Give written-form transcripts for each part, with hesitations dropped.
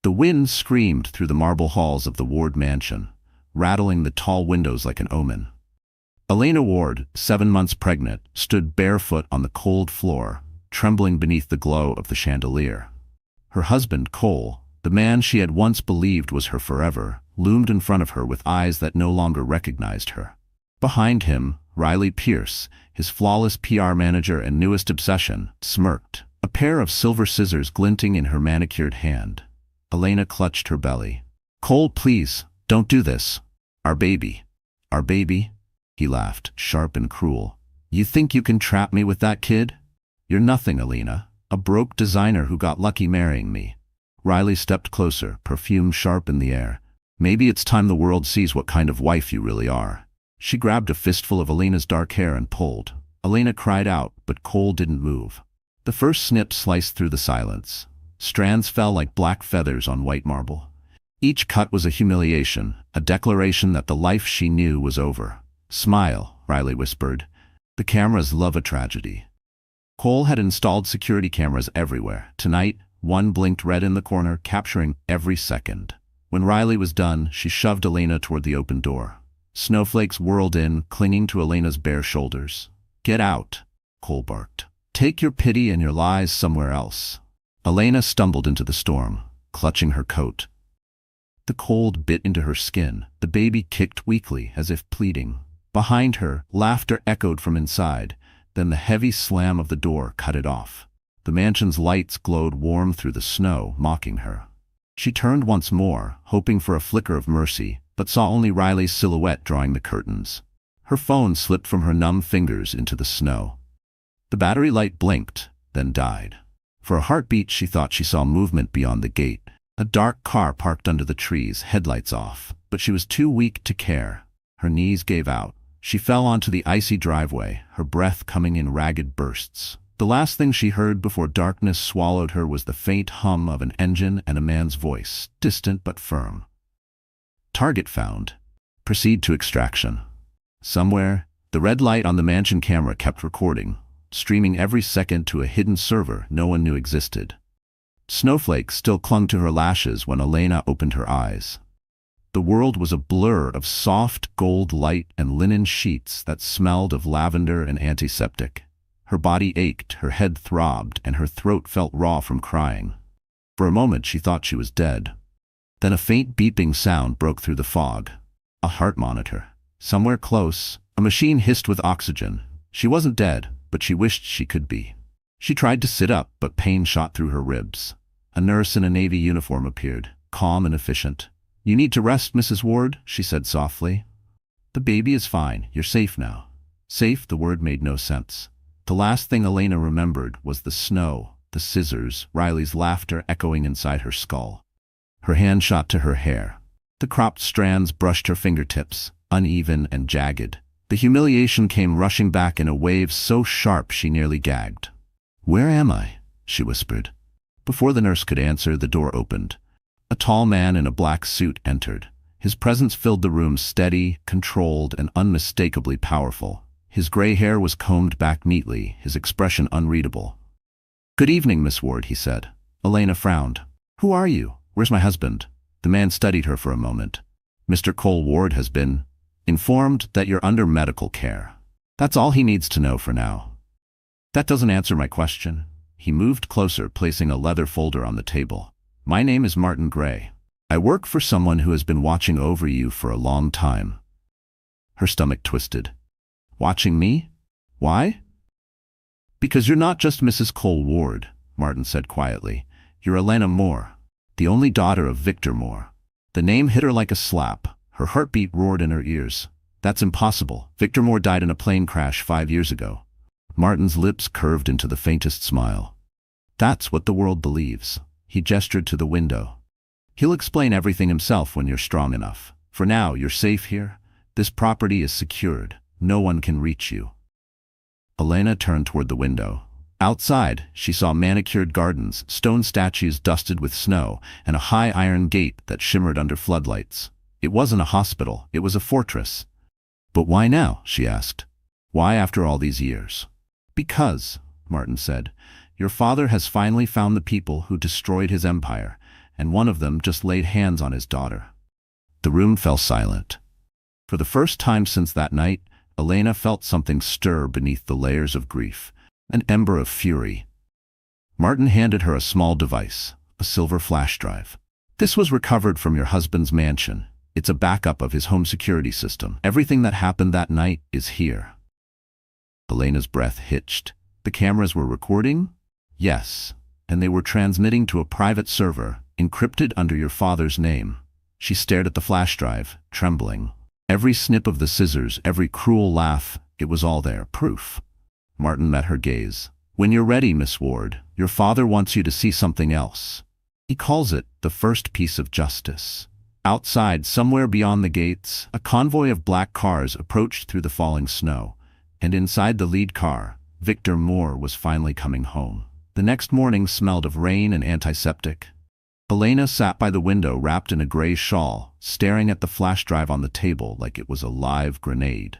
The wind screamed through the marble halls of the Ward mansion, rattling the tall windows like an omen. Elena Ward, 7 months pregnant, stood barefoot on the cold floor, trembling beneath the glow of the chandelier. Her husband, Cole, the man she had once believed was her forever, loomed in front of her with eyes that no longer recognized her. Behind him, Riley Pierce, his flawless PR manager and newest obsession, smirked, a pair of silver scissors glinting in her manicured hand. Elena clutched her belly. "Cole, please, don't do this. Our baby." "Our baby?" He laughed, sharp and cruel. "You think you can trap me with that kid? You're nothing, Elena. A broke designer who got lucky marrying me." Riley stepped closer, perfume sharp in the air. "Maybe it's time the world sees what kind of wife you really are." She grabbed a fistful of Elena's dark hair and pulled. Elena cried out, but Cole didn't move. The first snip sliced through the silence. Strands fell like black feathers on white marble. Each cut was a humiliation, a declaration that the life she knew was over. "Smile," Riley whispered. "The cameras love a tragedy." Cole had installed security cameras everywhere. Tonight, one blinked red in the corner, capturing every second. When Riley was done, she shoved Elena toward the open door. Snowflakes whirled in, clinging to Elena's bare shoulders. "Get out," Cole barked. "Take your pity and your lies somewhere else." Elena stumbled into the storm, clutching her coat. The cold bit into her skin. The baby kicked weakly, as if pleading. Behind her, laughter echoed from inside. Then the heavy slam of the door cut it off. The mansion's lights glowed warm through the snow, mocking her. She turned once more, hoping for a flicker of mercy, but saw only Riley's silhouette drawing the curtains. Her phone slipped from her numb fingers into the snow. The battery light blinked, then died. For a heartbeat, she thought she saw movement beyond the gate. A dark car parked under the trees, headlights off, but she was too weak to care. Her knees gave out. She fell onto the icy driveway, her breath coming in ragged bursts. The last thing she heard before darkness swallowed her was the faint hum of an engine and a man's voice, distant but firm. "Target found. Proceed to extraction." Somewhere, the red light on the mansion camera kept recording, streaming every second to a hidden server no one knew existed. Snowflakes still clung to her lashes when Elena opened her eyes. The world was a blur of soft gold light and linen sheets that smelled of lavender and antiseptic. Her body ached, her head throbbed, and her throat felt raw from crying. For a moment she thought she was dead. Then a faint beeping sound broke through the fog. A heart monitor. Somewhere close, a machine hissed with oxygen. She wasn't dead, but she wished she could be. She tried to sit up, but pain shot through her ribs. A nurse in a Navy uniform appeared, calm and efficient. "You need to rest, Mrs. Ward," she said softly. "The baby is fine. You're safe now." Safe, the word made no sense. The last thing Elena remembered was the snow, the scissors, Riley's laughter echoing inside her skull. Her hand shot to her hair. The cropped strands brushed her fingertips, uneven and jagged. The humiliation came rushing back in a wave so sharp she nearly gagged. "Where am I?" she whispered. Before the nurse could answer, the door opened. A tall man in a black suit entered. His presence filled the room, steady, controlled, and unmistakably powerful. His gray hair was combed back neatly, his expression unreadable. "Good evening, Miss Ward," he said. Elena frowned. "Who are you? Where's my husband?" The man studied her for a moment. "Mr. Cole Ward has been informed that you're under medical care. That's all he needs to know for now." "That doesn't answer my question." He moved closer, placing a leather folder on the table. "My name is Martin Gray. I work for someone who has been watching over you for a long time." Her stomach twisted. "Watching me? Why?" "Because you're not just Mrs. Cole Ward," Martin said quietly. "You're Elena Moore, the only daughter of Victor Moore." The name hit her like a slap. Her heartbeat roared in her ears. "That's impossible. Victor Moore died in a plane crash 5 years ago." Martin's lips curved into the faintest smile. "That's what the world believes." He gestured to the window. "He'll explain everything himself when you're strong enough. For now, you're safe here. This property is secured. No one can reach you." Elena turned toward the window. Outside, she saw manicured gardens, stone statues dusted with snow, and a high iron gate that shimmered under floodlights. It wasn't a hospital, it was a fortress. "But why now?" she asked. "Why after all these years?" "Because," Martin said, "your father has finally found the people who destroyed his empire, and one of them just laid hands on his daughter. The room fell silent. For the first time since that night, Elena felt something stir beneath the layers of grief, an ember of fury. Martin handed her a small device, a silver flash drive. This was recovered from your husband's mansion. It's a backup of his home security system. Everything that happened that night is here. Elena's breath hitched. The cameras were recording? Yes, and they were transmitting to a private server, encrypted under your father's name. She stared at the flash drive, trembling. Every snip of the scissors, every cruel laugh, it was all there, proof. Martin met her gaze. When you're ready, Miss Ward, your father wants you to see something else. He calls it the first piece of justice. Outside, somewhere beyond the gates, a convoy of black cars approached through the falling snow, and inside the lead car, Victor Moore was finally coming home. The next morning smelled of rain and antiseptic. Elena sat by the window wrapped in a gray shawl, staring at the flash drive on the table like it was a live grenade.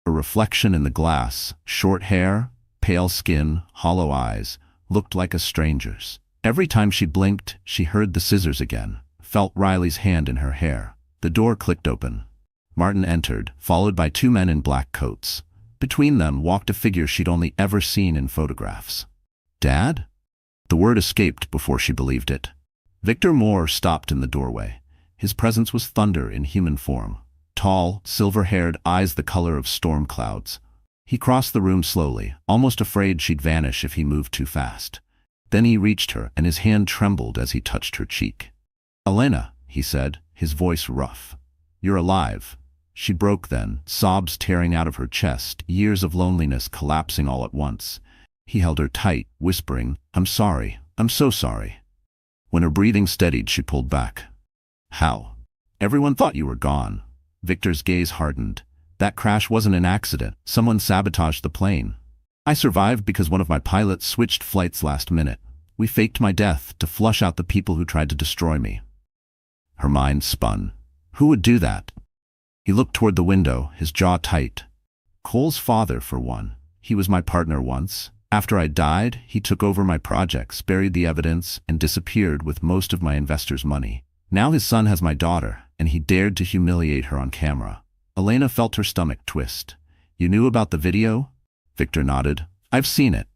Her reflection in the glass, short hair, pale skin, hollow eyes, looked like a stranger's. Every time she blinked, she heard the scissors again, felt Riley's hand in her hair. The door clicked open. Martin entered, followed by two men in black coats. Between them walked a figure she'd only ever seen in photographs. Dad? The word escaped before she believed it. Victor Moore stopped in the doorway. His presence was thunder in human form. Tall, silver-haired, eyes the color of storm clouds. He crossed the room slowly, almost afraid she'd vanish if he moved too fast. Then he reached her, and his hand trembled as he touched her cheek. "Elena," he said, his voice rough. "You're alive." She broke then, sobs tearing out of her chest, years of loneliness collapsing all at once. He held her tight, whispering, "I'm sorry. I'm so sorry." When her breathing steadied, she pulled back. "How? Everyone thought you were gone." Victor's gaze hardened. "That crash wasn't an accident. Someone sabotaged the plane. I survived because one of my pilots switched flights last minute. We faked my death to flush out the people who tried to destroy me." Her mind spun. Who would do that? He looked toward the window, his jaw tight. Cole's father, for one. He was my partner once. After I died, he took over my projects, buried the evidence, and disappeared with most of my investors' money. Now his son has my daughter, and he dared to humiliate her on camera. Elena felt her stomach twist. "You knew about the video?" Victor nodded. "I've seen it."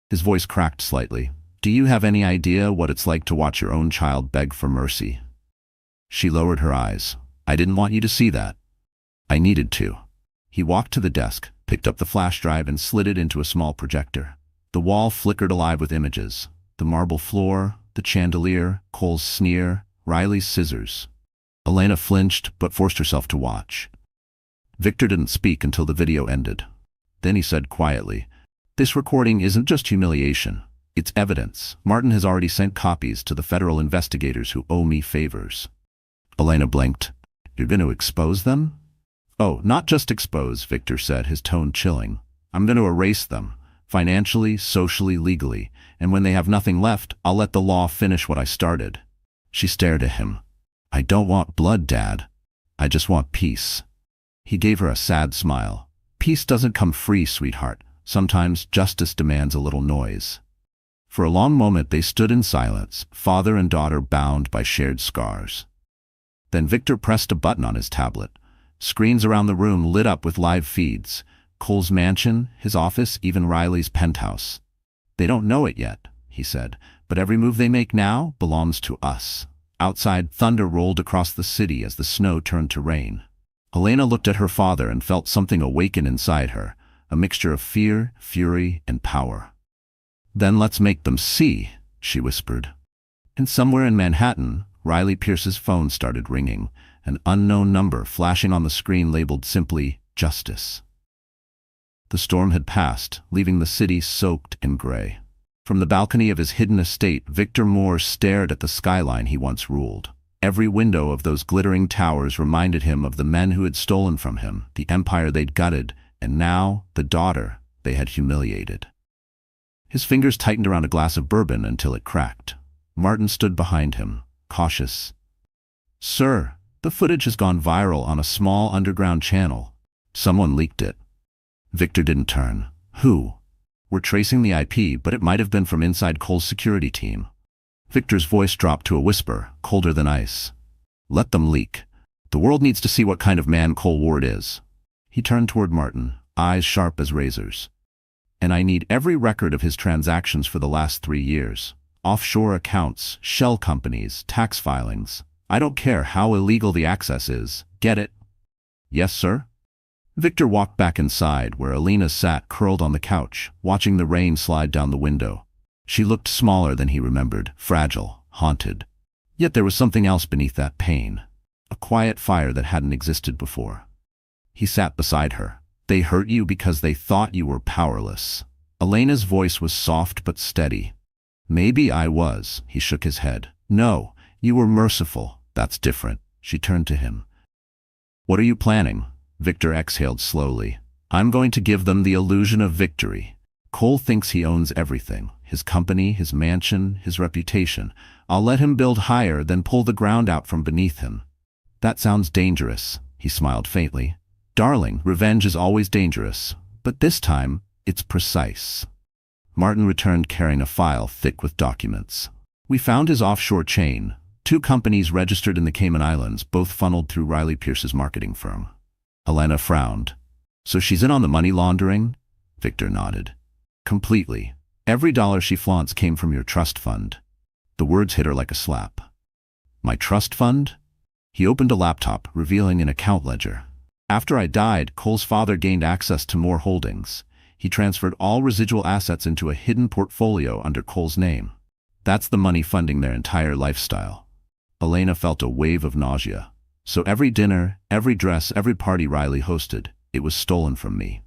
His voice cracked slightly. "Do you have any idea what it's like to watch your own child beg for mercy?" She lowered her eyes. "I didn't want you to see that." "I needed to." He walked to the desk, picked up the flash drive and slid it into a small projector. The wall flickered alive with images. The marble floor, the chandelier, Cole's sneer, Riley's scissors. Elena flinched but forced herself to watch. Victor didn't speak until the video ended. Then he said quietly, "This recording isn't just humiliation. It's evidence. Martin has already sent copies to the federal investigators who owe me favors." Elena blinked. "You're going to expose them?" "Oh, not just expose," Victor said, his tone chilling. "I'm going to erase them, financially, socially, legally, and when they have nothing left, I'll let the law finish what I started." She stared at him. "I don't want blood, Dad. I just want peace." He gave her a sad smile. "Peace doesn't come free, sweetheart. Sometimes justice demands a little noise." For a long moment they stood in silence, father and daughter bound by shared scars. Then Victor pressed a button on his tablet. Screens around the room lit up with live feeds. Cole's mansion, his office, even Riley's penthouse. "They don't know it yet," he said, "but every move they make now belongs to us." Outside, thunder rolled across the city as the snow turned to rain. Elena looked at her father and felt something awaken inside her, a mixture of fear, fury, and power. "Then let's make them see," she whispered. And somewhere in Manhattan, Riley Pierce's phone started ringing, an unknown number flashing on the screen labeled simply, "Justice." The storm had passed, leaving the city soaked in gray. From the balcony of his hidden estate, Victor Moore stared at the skyline he once ruled. Every window of those glittering towers reminded him of the men who had stolen from him, the empire they'd gutted, and now the daughter they had humiliated. His fingers tightened around a glass of bourbon until it cracked. Martin stood behind him, cautious. "Sir, the footage has gone viral on a small underground channel. Someone leaked it." Victor didn't turn. "Who?" "We're tracing the IP, but it might have been from inside Cole's security team." Victor's voice dropped to a whisper, colder than ice. Let them leak. The world needs to see what kind of man Cole Ward is. He turned toward Martin, eyes sharp as razors. And I need every record of his transactions for the last 3 years. Offshore accounts, shell companies, tax filings. I don't care how illegal the access is. Get it? Yes, sir? Victor walked back inside, where Alina sat curled on the couch, watching the rain slide down the window. She looked smaller than he remembered, fragile, haunted. Yet there was something else beneath that pain. A quiet fire that hadn't existed before. He sat beside her. They hurt you because they thought you were powerless. Elena's voice was soft but steady. Maybe I was, he shook his head. No, you were merciful. That's different. She turned to him. What are you planning? Victor exhaled slowly. I'm going to give them the illusion of victory. Cole thinks he owns everything. His company, his mansion, his reputation. I'll let him build higher, then pull the ground out from beneath him. That sounds dangerous, he smiled faintly. Darling, revenge is always dangerous, but this time, it's precise. Martin returned carrying a file thick with documents. We found his offshore chain. 2 companies registered in the Cayman Islands, both funneled through Riley Pierce's marketing firm. Helena frowned. So she's in on the money laundering? Victor nodded. Completely. Every dollar she flaunts came from your trust fund. The words hit her like a slap. My trust fund? He opened a laptop, revealing an account ledger. After I died, Cole's father gained access to more holdings. He transferred all residual assets into a hidden portfolio under Cole's name. That's the money funding their entire lifestyle. Elena felt a wave of nausea. So every dinner, every dress, every party Riley hosted, it was stolen from me.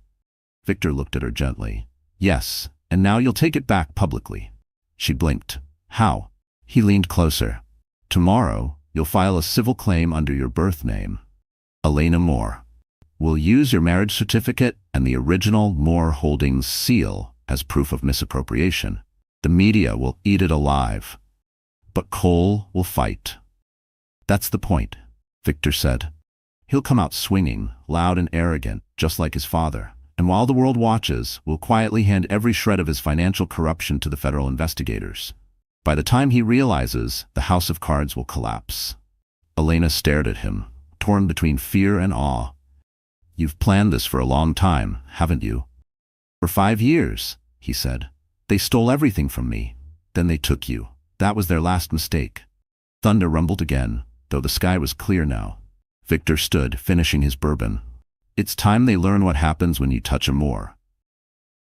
Victor looked at her gently. Yes, and now you'll take it back publicly. She blinked. How? He leaned closer. Tomorrow, you'll file a civil claim under your birth name. Elena Moore. We'll use your marriage certificate and the original Moore Holdings seal as proof of misappropriation. The media will eat it alive. But Cole will fight. That's the point, Victor said. He'll come out swinging, loud and arrogant, just like his father. And while the world watches, we'll quietly hand every shred of his financial corruption to the federal investigators. By the time he realizes, the house of cards will collapse. Elena stared at him, torn between fear and awe. You've planned this for a long time, haven't you? For 5 years, he said. They stole everything from me. Then they took you. That was their last mistake. Thunder rumbled again, though the sky was clear now. Victor stood, finishing his bourbon. It's time they learn what happens when you touch a Moore.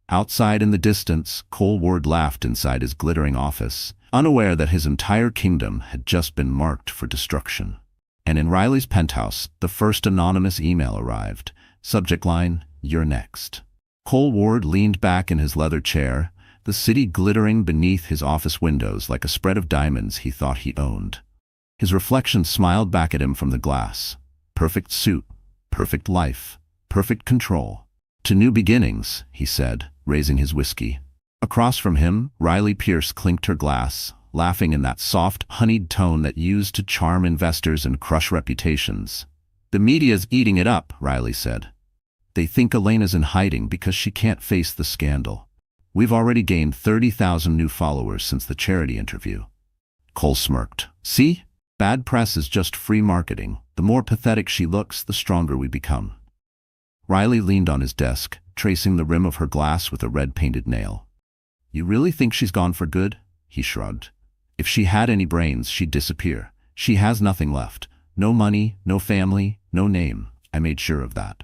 Outside in the distance, Cole Ward laughed inside his glittering office, unaware that his entire kingdom had just been marked for destruction. And in Riley's penthouse, the first anonymous email arrived. Subject line, "You're next." Cole Ward leaned back in his leather chair, the city glittering beneath his office windows like a spread of diamonds he thought he owned. His reflection smiled back at him from the glass. Perfect suit, perfect life, perfect control. To new beginnings, he said, raising his whiskey. Across from him, Riley Pierce clinked her glass, laughing in that soft, honeyed tone that used to charm investors and crush reputations. The media's eating it up, Riley said. They think Elena's in hiding because she can't face the scandal. We've already gained 30,000 new followers since the charity interview. Cole smirked. See? Bad press is just free marketing. The more pathetic she looks, the stronger we become. Riley leaned on his desk, tracing the rim of her glass with a red-painted nail. You really think she's gone for good? He shrugged. If she had any brains, she'd disappear. She has nothing left. No money, no family, no name. I made sure of that.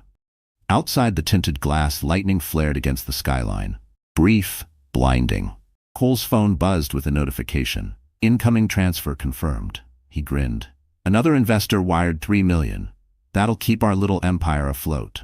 Outside the tinted glass, lightning flared against the skyline. Brief, blinding. Cole's phone buzzed with a notification. Incoming transfer confirmed. He grinned. Another investor wired $3 million. That'll keep our little empire afloat.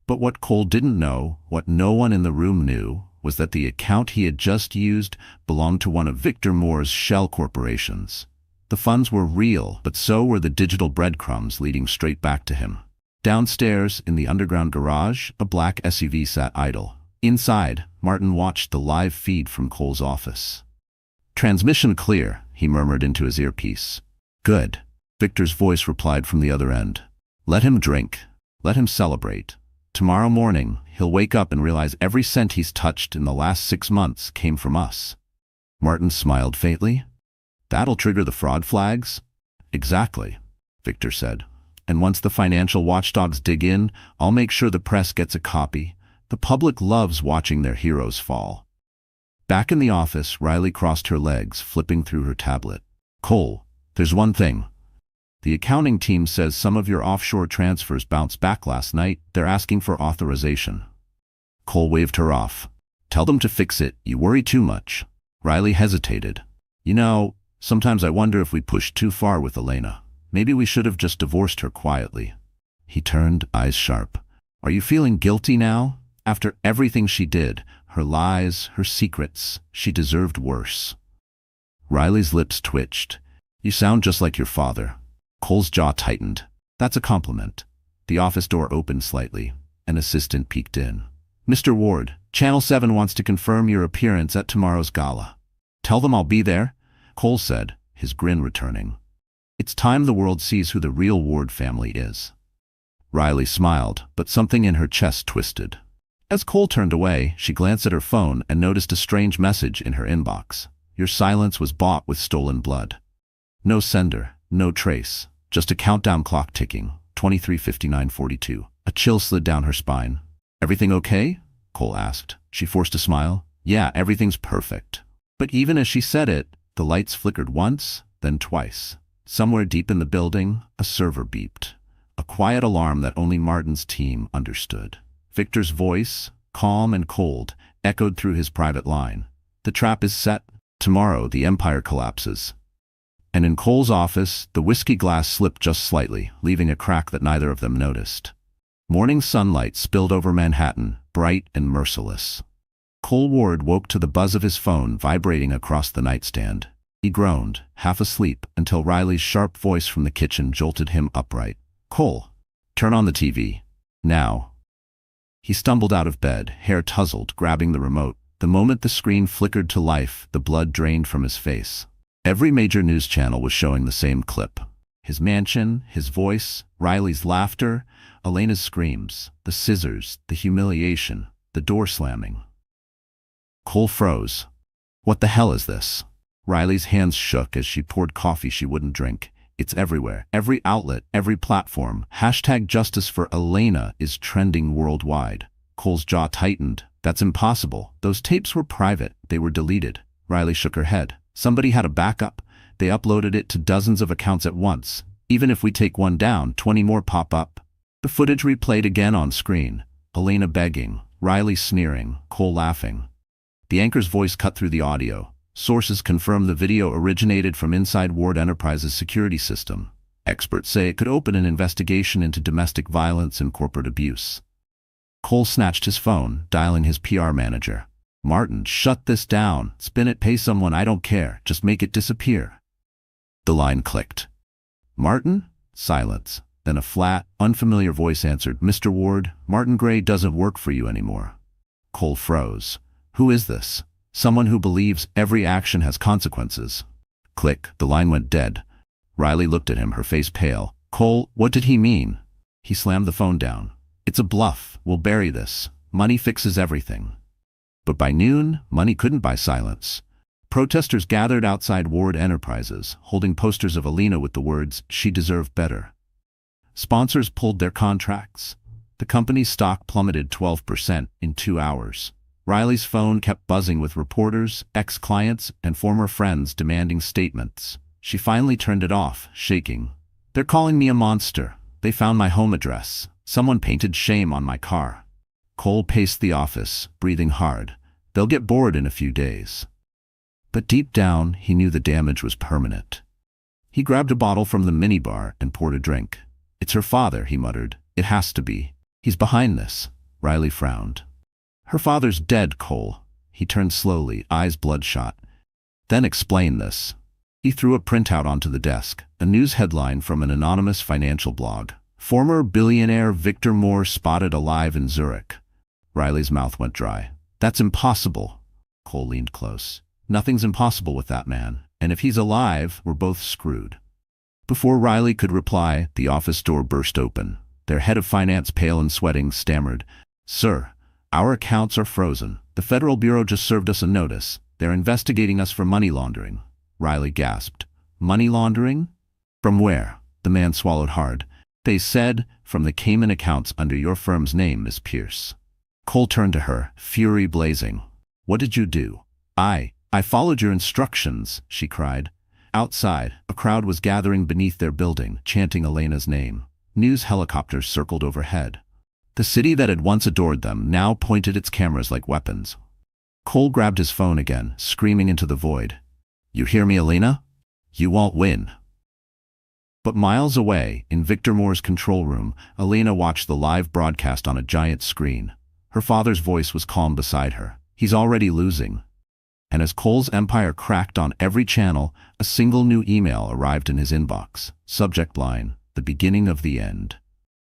But what Cole didn't know, what no one in the room knew, was that the account he had just used belonged to one of Victor Moore's shell corporations. The funds were real, but so were the digital breadcrumbs leading straight back to him. Downstairs, in the underground garage, a black SUV sat idle. Inside, Martin watched the live feed from Cole's office. Transmission clear, he murmured into his earpiece. Good. Victor's voice replied from the other end. Let him drink. Let him celebrate. Tomorrow morning, he'll wake up and realize every cent he's touched in the last 6 months came from us. Martin smiled faintly. That'll trigger the fraud flags? Exactly, Victor said. And once the financial watchdogs dig in, I'll make sure the press gets a copy. The public loves watching their heroes fall. Back in the office, Riley crossed her legs, flipping through her tablet. Cole, there's one thing. The accounting team says some of your offshore transfers bounced back last night. They're asking for authorization. Cole waved her off. Tell them to fix it. You worry too much. Riley hesitated. You know, sometimes I wonder if we pushed too far with Elena. Maybe we should have just divorced her quietly. He turned, eyes sharp. Are you feeling guilty now? After everything she did, her lies, her secrets, she deserved worse. Riley's lips twitched. You sound just like your father. Cole's jaw tightened. That's a compliment. The office door opened slightly. An assistant peeked in. Mr. Ward, Channel 7 wants to confirm your appearance at tomorrow's gala. Tell them I'll be there, Cole said, his grin returning. It's time the world sees who the real Ward family is. Riley smiled, but something in her chest twisted. As Cole turned away, she glanced at her phone and noticed a strange message in her inbox. Your silence was bought with stolen blood. No sender, no trace, just a countdown clock ticking, 23:59:42. A chill slid down her spine. Everything okay? Cole asked. She forced a smile. Yeah, everything's perfect. But even as she said it, the lights flickered once, then twice. Somewhere deep in the building, a server beeped. A quiet alarm that only Martin's team understood. Victor's voice, calm and cold, echoed through his private line. The trap is set. Tomorrow the empire collapses. And in Cole's office, the whiskey glass slipped just slightly, leaving a crack that neither of them noticed. Morning sunlight spilled over Manhattan, bright and merciless. Cole Ward woke to the buzz of his phone vibrating across the nightstand. He groaned, half asleep, until Riley's sharp voice from the kitchen jolted him upright. Cole, turn on the TV. Now. He stumbled out of bed, hair tousled, grabbing the remote. The moment the screen flickered to life, the blood drained from his face. Every major news channel was showing the same clip. His mansion, his voice, Riley's laughter, Elena's screams, the scissors, the humiliation, the door slamming. Cole froze. What the hell is this? Riley's hands shook as she poured coffee she wouldn't drink. It's everywhere. Every outlet, every platform. #Justice for Elena is trending worldwide. Cole's jaw tightened. That's impossible. Those tapes were private. They were deleted. Riley shook her head. Somebody had a backup. They uploaded it to dozens of accounts at once. Even if we take one down, 20 more pop up. The footage replayed again on screen. Elena begging, Riley sneering, Cole laughing. The anchor's voice cut through the audio. Sources confirm the video originated from inside Ward Enterprises' security system. Experts say it could open an investigation into domestic violence and corporate abuse. Cole snatched his phone, dialing his PR manager. Martin, shut this down. Spin it, pay someone, I don't care. Just make it disappear. The line clicked. Martin? Silence. Then a flat, unfamiliar voice answered, Mr. Ward, Martin Gray doesn't work for you anymore. Cole froze. Who is this? Someone who believes every action has consequences. Click, the line went dead. Riley looked at him, her face pale. Cole, what did he mean? He slammed the phone down. It's a bluff. We'll bury this. Money fixes everything. But by noon, money couldn't buy silence. Protesters gathered outside Ward Enterprises, holding posters of Elena with the words, she deserved better. Sponsors pulled their contracts. The company's stock plummeted 12% in 2 hours. Riley's phone kept buzzing with reporters, ex-clients, and former friends demanding statements. She finally turned it off, shaking. They're calling me a monster. They found my home address. Someone painted shame on my car. Cole paced the office, breathing hard. They'll get bored in a few days. But deep down, he knew the damage was permanent. He grabbed a bottle from the minibar and poured a drink. It's her father, he muttered. It has to be. He's behind this. Riley frowned. Her father's dead, Cole. He turned slowly, eyes bloodshot. Then explain this. He threw a printout onto the desk, a news headline from an anonymous financial blog. Former billionaire Victor Moore spotted alive in Zurich. Riley's mouth went dry. That's impossible. Cole leaned close. Nothing's impossible with that man, and if he's alive, we're both screwed. Before Riley could reply, the office door burst open. Their head of finance, pale and sweating, stammered, Sir, our accounts are frozen. The Federal Bureau just served us a notice. They're investigating us for money laundering. Riley gasped. Money laundering? From where? The man swallowed hard. They said, from the Cayman accounts under your firm's name, Miss Pierce. Cole turned to her, fury blazing. What did you do? I followed your instructions, she cried. Outside, a crowd was gathering beneath their building, chanting Elena's name. News helicopters circled overhead. The city that had once adored them now pointed its cameras like weapons. Cole grabbed his phone again, screaming into the void. You hear me, Elena? You won't win. But miles away, in Victor Moore's control room, Elena watched the live broadcast on a giant screen. Her father's voice was calm beside her. He's already losing. And as Cole's empire cracked on every channel, a single new email arrived in his inbox. Subject line, the beginning of the end.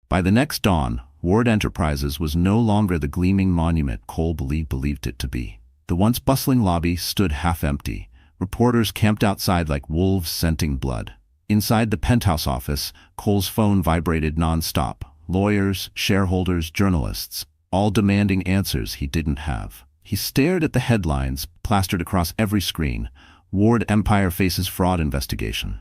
By the next dawn, Ward Enterprises was no longer the gleaming monument Cole believed it to be. The once bustling lobby stood half empty. Reporters camped outside like wolves scenting blood. Inside the penthouse office, Cole's phone vibrated non-stop. Lawyers, shareholders, journalists, all demanding answers he didn't have. He stared at the headlines, plastered across every screen. Ward Empire faces fraud investigation.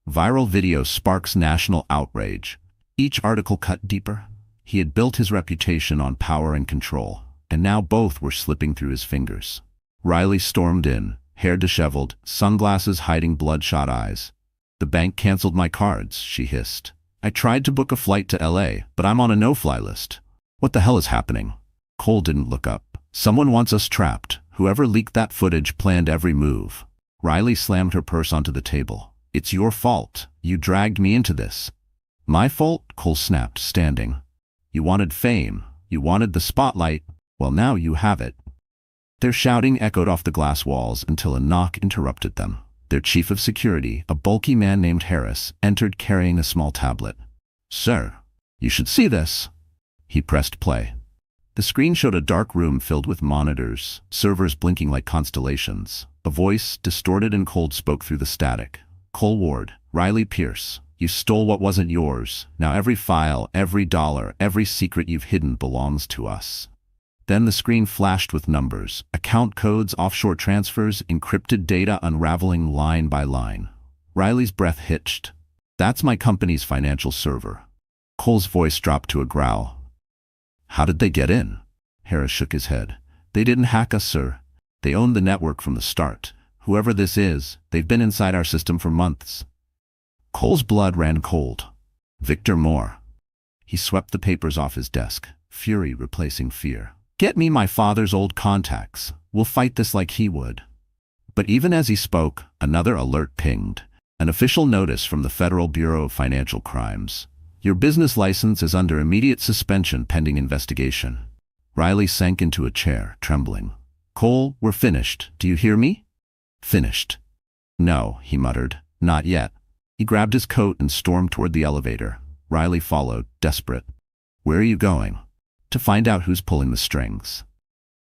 Viral video sparks national outrage. Each article cut deeper. He had built his reputation on power and control, and now both were slipping through his fingers. Riley stormed in, hair disheveled, sunglasses hiding bloodshot eyes. The bank canceled my cards, she hissed. I tried to book a flight to LA, but I'm on a no-fly list. What the hell is happening? Cole didn't look up. Someone wants us trapped. Whoever leaked that footage planned every move. Riley slammed her purse onto the table. It's your fault. You dragged me into this. My fault? Cole snapped, standing. You wanted fame. You wanted the spotlight. Well, now you have it. Their shouting echoed off the glass walls until a knock interrupted them. Their chief of security, a bulky man named Harris, entered carrying a small tablet. Sir, you should see this. He pressed play. The screen showed a dark room filled with monitors, servers blinking like constellations. A voice, distorted and cold, spoke through the static. Cole Ward, Riley Pierce, you stole what wasn't yours. Now every file, every dollar, every secret you've hidden belongs to us. Then the screen flashed with numbers, account codes, offshore transfers, encrypted data unraveling line by line. Riley's breath hitched. That's my company's financial server. Cole's voice dropped to a growl. How did they get in? Harris shook his head. They didn't hack us, sir. They owned the network from the start. Whoever this is, they've been inside our system for months. Cole's blood ran cold. Victor Moore. He swept the papers off his desk, fury replacing fear. Get me my father's old contacts. We'll fight this like he would. But even as he spoke, another alert pinged. An official notice from the Federal Bureau of Financial Crimes. Your business license is under immediate suspension pending investigation. Riley sank into a chair, trembling. Cole, we're finished. Do you hear me? Finished. No, he muttered. Not yet. He grabbed his coat and stormed toward the elevator. Riley followed, desperate. Where are you going? To find out who's pulling the strings.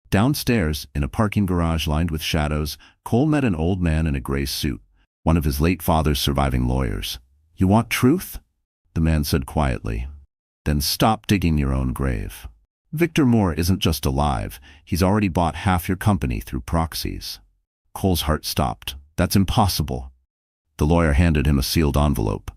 Downstairs, in a parking garage lined with shadows, Cole met an old man in a gray suit, one of his late father's surviving lawyers. You want truth? The man said quietly. Then stop digging your own grave. Victor Moore isn't just alive, he's already bought half your company through proxies. Cole's heart stopped. That's impossible. The lawyer handed him a sealed envelope.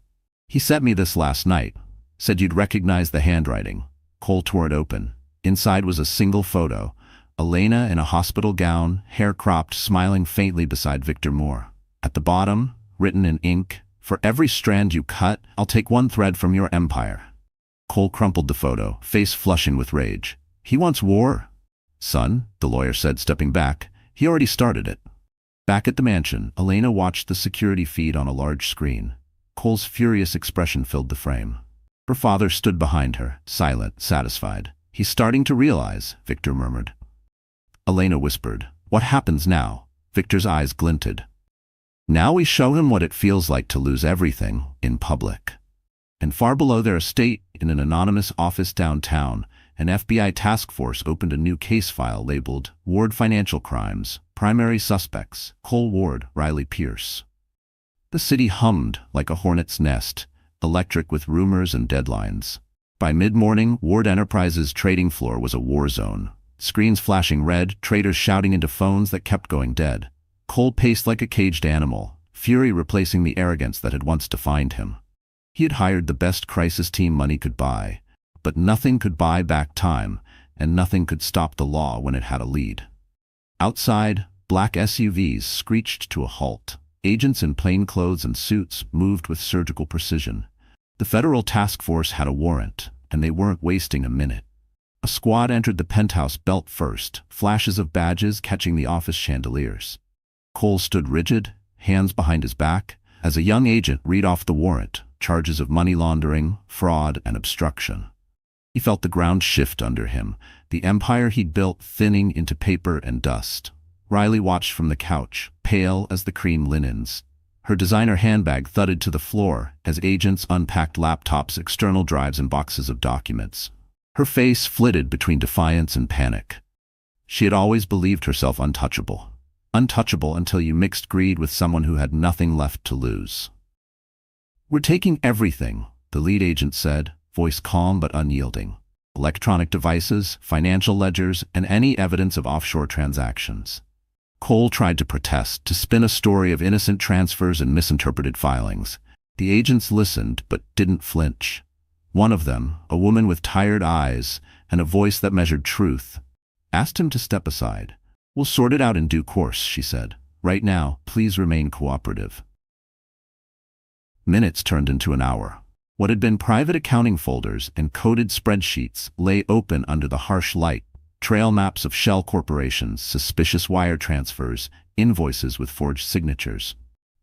He sent me this last night. Said you'd recognize the handwriting. Cole tore it open. Inside was a single photo. Elena in a hospital gown, hair cropped, smiling faintly beside Victor Moore. At the bottom, written in ink, for every strand you cut, I'll take one thread from your empire. Cole crumpled the photo, face flushing with rage. He wants war. Son, the lawyer said, stepping back. He already started it. Back at the mansion, Elena watched the security feed on a large screen. Cole's furious expression filled the frame. Her father stood behind her, silent, satisfied. He's starting to realize, Victor murmured. Elena whispered. What happens now? Victor's eyes glinted. Now we show him what it feels like to lose everything in public. And far below their estate, in an anonymous office downtown, an FBI task force opened a new case file labeled Ward Financial Crimes, Primary Suspects, Cole Ward, Riley Pierce. The city hummed like a hornet's nest, electric with rumors and deadlines. By mid-morning, Ward Enterprises' trading floor was a war zone. Screens flashing red, traders shouting into phones that kept going dead. Cole paced like a caged animal, fury replacing the arrogance that had once defined him. He had hired the best crisis team money could buy, but nothing could buy back time, and nothing could stop the law when it had a lead. Outside, black SUVs screeched to a halt. Agents in plainclothes and suits moved with surgical precision. The federal task force had a warrant, and they weren't wasting a minute. A squad entered the penthouse belt first, flashes of badges catching the office chandeliers. Cole stood rigid, hands behind his back, as a young agent read off the warrant, charges of money laundering, fraud, and obstruction. He felt the ground shift under him, the empire he'd built thinning into paper and dust. Riley watched from the couch, pale as the cream linens. Her designer handbag thudded to the floor as agents unpacked laptops, external drives, and boxes of documents. Her face flitted between defiance and panic. She had always believed herself untouchable. Untouchable until you mixed greed with someone who had nothing left to lose. "We're taking everything," the lead agent said, voice calm but unyielding. "Electronic devices, financial ledgers, and any evidence of offshore transactions." Cole tried to protest, to spin a story of innocent transfers and misinterpreted filings. The agents listened but didn't flinch. One of them, a woman with tired eyes and a voice that measured truth, asked him to step aside. "We'll sort it out in due course," she said. "Right now, please remain cooperative." Minutes turned into an hour. What had been private accounting folders and coded spreadsheets lay open under the harsh light. Trail maps of shell corporations, suspicious wire transfers, invoices with forged signatures.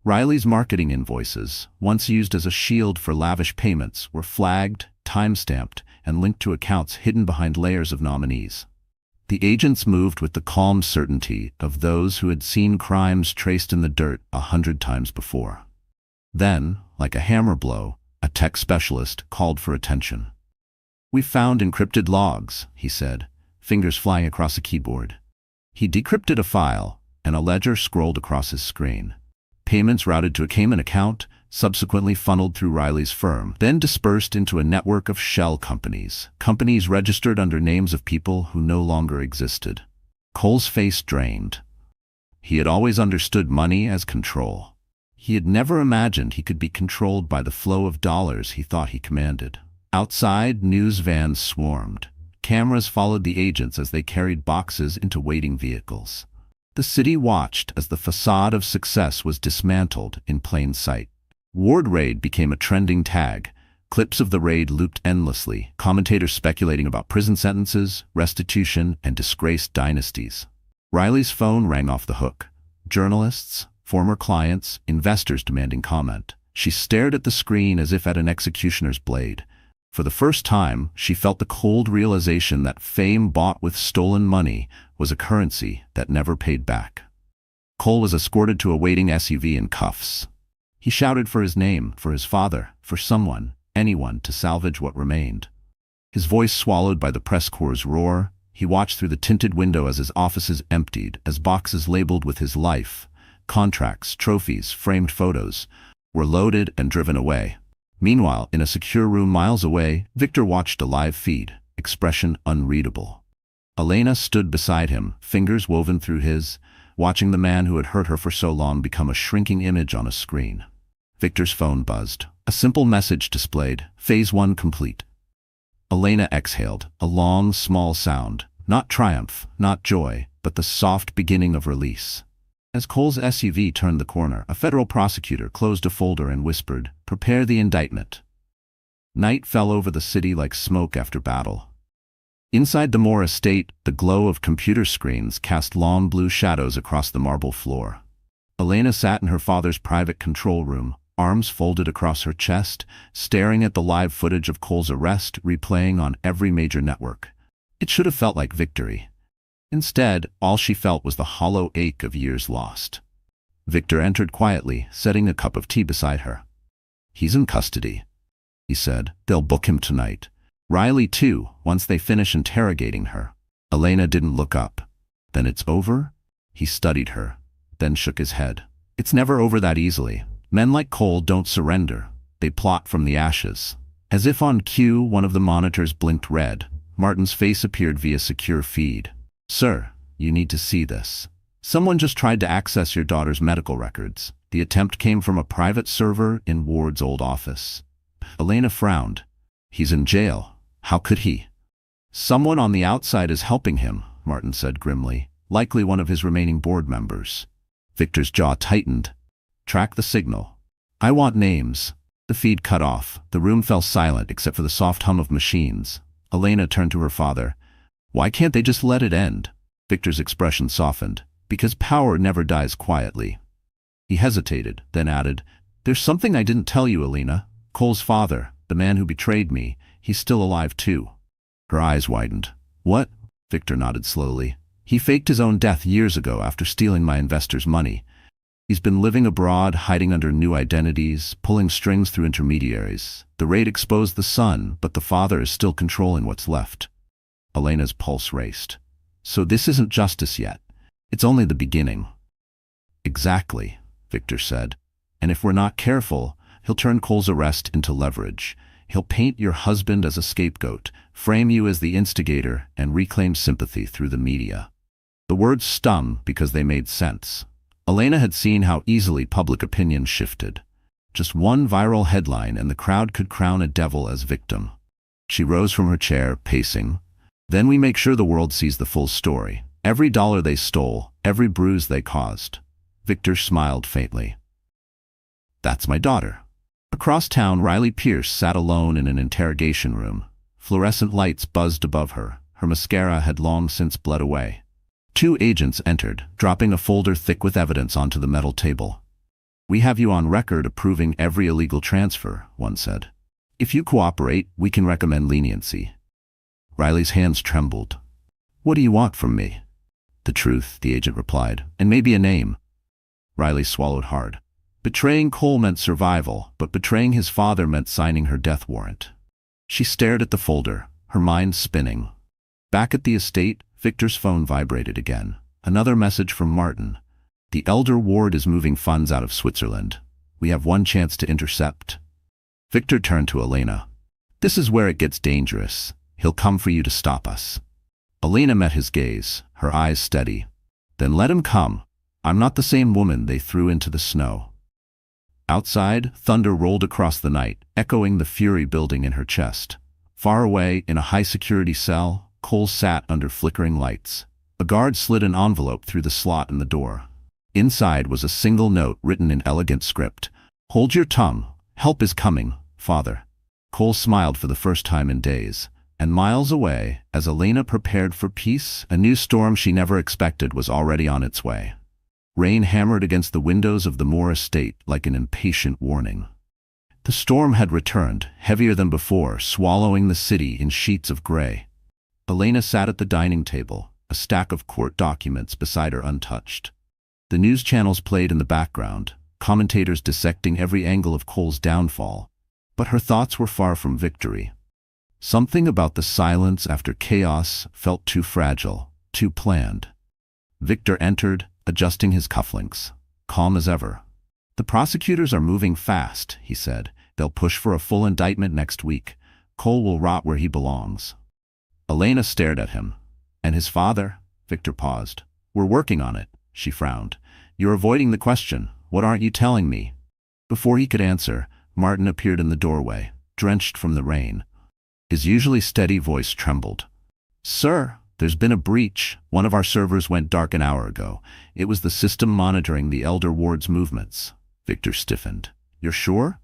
Riley's marketing invoices, once used as a shield for lavish payments, were flagged, time-stamped, and linked to accounts hidden behind layers of nominees. The agents moved with the calm certainty of those who had seen crimes traced in the dirt 100 times before. Then, like a hammer blow, a tech specialist called for attention. "We found encrypted logs," he said, fingers flying across a keyboard. He decrypted a file, and a ledger scrolled across his screen. Payments routed to a Cayman account, subsequently funneled through Riley's firm, then dispersed into a network of shell companies, companies registered under names of people who no longer existed. Cole's face drained. He had always understood money as control. He had never imagined he could be controlled by the flow of dollars he thought he commanded. Outside, news vans swarmed. Cameras followed the agents as they carried boxes into waiting vehicles. The city watched as the facade of success was dismantled in plain sight. Ward Raid became a trending tag. Clips of the raid looped endlessly, commentators speculating about prison sentences, restitution, and disgraced dynasties. Riley's phone rang off the hook. Journalists, former clients, investors demanding comment. She stared at the screen as if at an executioner's blade. For the first time, she felt the cold realization that fame bought with stolen money was a currency that never paid back. Cole was escorted to a waiting SUV in cuffs. He shouted for his name, for his father, for someone, anyone, to salvage what remained. His voice swallowed by the press corps' roar, he watched through the tinted window as his offices emptied, as boxes labeled with his life, contracts, trophies, framed photos, were loaded and driven away. Meanwhile, in a secure room miles away, Victor watched a live feed, expression unreadable. Elena stood beside him, fingers woven through his, watching the man who had hurt her for so long become a shrinking image on a screen. Victor's phone buzzed. A simple message displayed, Phase 1 complete. Elena exhaled, a long, small sound, not triumph, not joy, but the soft beginning of release. As Cole's SUV turned the corner, a federal prosecutor closed a folder and whispered, "Prepare the indictment." Night fell over the city like smoke after battle. Inside the Moore estate, the glow of computer screens cast long blue shadows across the marble floor. Elena sat in her father's private control room, arms folded across her chest, staring at the live footage of Cole's arrest replaying on every major network. It should have felt like victory. Instead, all she felt was the hollow ache of years lost. Victor entered quietly, setting a cup of tea beside her. "He's in custody," he said. "They'll book him tonight. Riley too, once they finish interrogating her." Elena didn't look up. "Then it's over?" He studied her, then shook his head. "It's never over that easily. Men like Cole don't surrender. They plot from the ashes." As if on cue, one of the monitors blinked red. Martin's face appeared via secure feed. "Sir, you need to see this." Someone just tried to access your daughter's medical records. The attempt came from a private server in Ward's old office. Elena frowned. He's in jail. How could he? Someone on the outside is helping him, Martin said grimly. Likely one of his remaining board members. Victor's jaw tightened. Track the signal. I want names. The feed cut off. The room fell silent except for the soft hum of machines. Elena turned to her father. Why can't they just let it end? Victor's expression softened. Because power never dies quietly. He hesitated, then added, There's something I didn't tell you, Elena. Cole's father, the man who betrayed me, he's still alive too. Her eyes widened. What? Victor nodded slowly. He faked his own death years ago after stealing my investors' money. He's been living abroad, hiding under new identities, pulling strings through intermediaries. The raid exposed the son, but the father is still controlling what's left. Elena's pulse raced. So this isn't justice yet. It's only the beginning. Exactly, Victor said. And if we're not careful, he'll turn Cole's arrest into leverage. He'll paint your husband as a scapegoat, frame you as the instigator, and reclaim sympathy through the media. The words stung because they made sense. Elena had seen how easily public opinion shifted. Just one viral headline and the crowd could crown a devil as victim. She rose from her chair, pacing. Then we make sure the world sees the full story. Every dollar they stole, every bruise they caused. Victor smiled faintly. That's my daughter. Across town, Riley Pierce sat alone in an interrogation room. Fluorescent lights buzzed above her. Her mascara had long since bled away. 2 agents entered, dropping a folder thick with evidence onto the metal table. We have you on record approving every illegal transfer, one said. If you cooperate, we can recommend leniency. Riley's hands trembled. What do you want from me? The truth, the agent replied, and maybe a name. Riley swallowed hard. Betraying Cole meant survival, but betraying his father meant signing her death warrant. She stared at the folder, her mind spinning. Back at the estate, Victor's phone vibrated again. Another message from Martin. The elder ward is moving funds out of Switzerland. We have one chance to intercept. Victor turned to Elena. This is where it gets dangerous. He'll come for you to stop us. Elena met his gaze, her eyes steady. Then let him come. I'm not the same woman they threw into the snow. Outside, thunder rolled across the night, echoing the fury building in her chest. Far away, in a high-security cell, Cole sat under flickering lights. A guard slid an envelope through the slot in the door. Inside was a single note written in elegant script. Hold your tongue. Help is coming, father. Cole smiled for the first time in days. And miles away, as Elena prepared for peace, a new storm she never expected was already on its way. Rain hammered against the windows of the Moore estate like an impatient warning. The storm had returned, heavier than before, swallowing the city in sheets of gray. Elena sat at the dining table, a stack of court documents beside her untouched. The news channels played in the background, commentators dissecting every angle of Cole's downfall. But her thoughts were far from victory. Something about the silence after chaos felt too fragile, too planned. Victor entered, adjusting his cufflinks, calm as ever. The prosecutors are moving fast, he said. They'll push for a full indictment next week. Cole will rot where he belongs. Elena stared at him. And his father? Victor paused. We're working on it, she frowned. You're avoiding the question. What aren't you telling me? Before he could answer, Martin appeared in the doorway, drenched from the rain. His usually steady voice trembled. Sir, there's been a breach. One of our servers went dark an hour ago. It was the system monitoring the elder ward's movements. Victor stiffened. You're sure?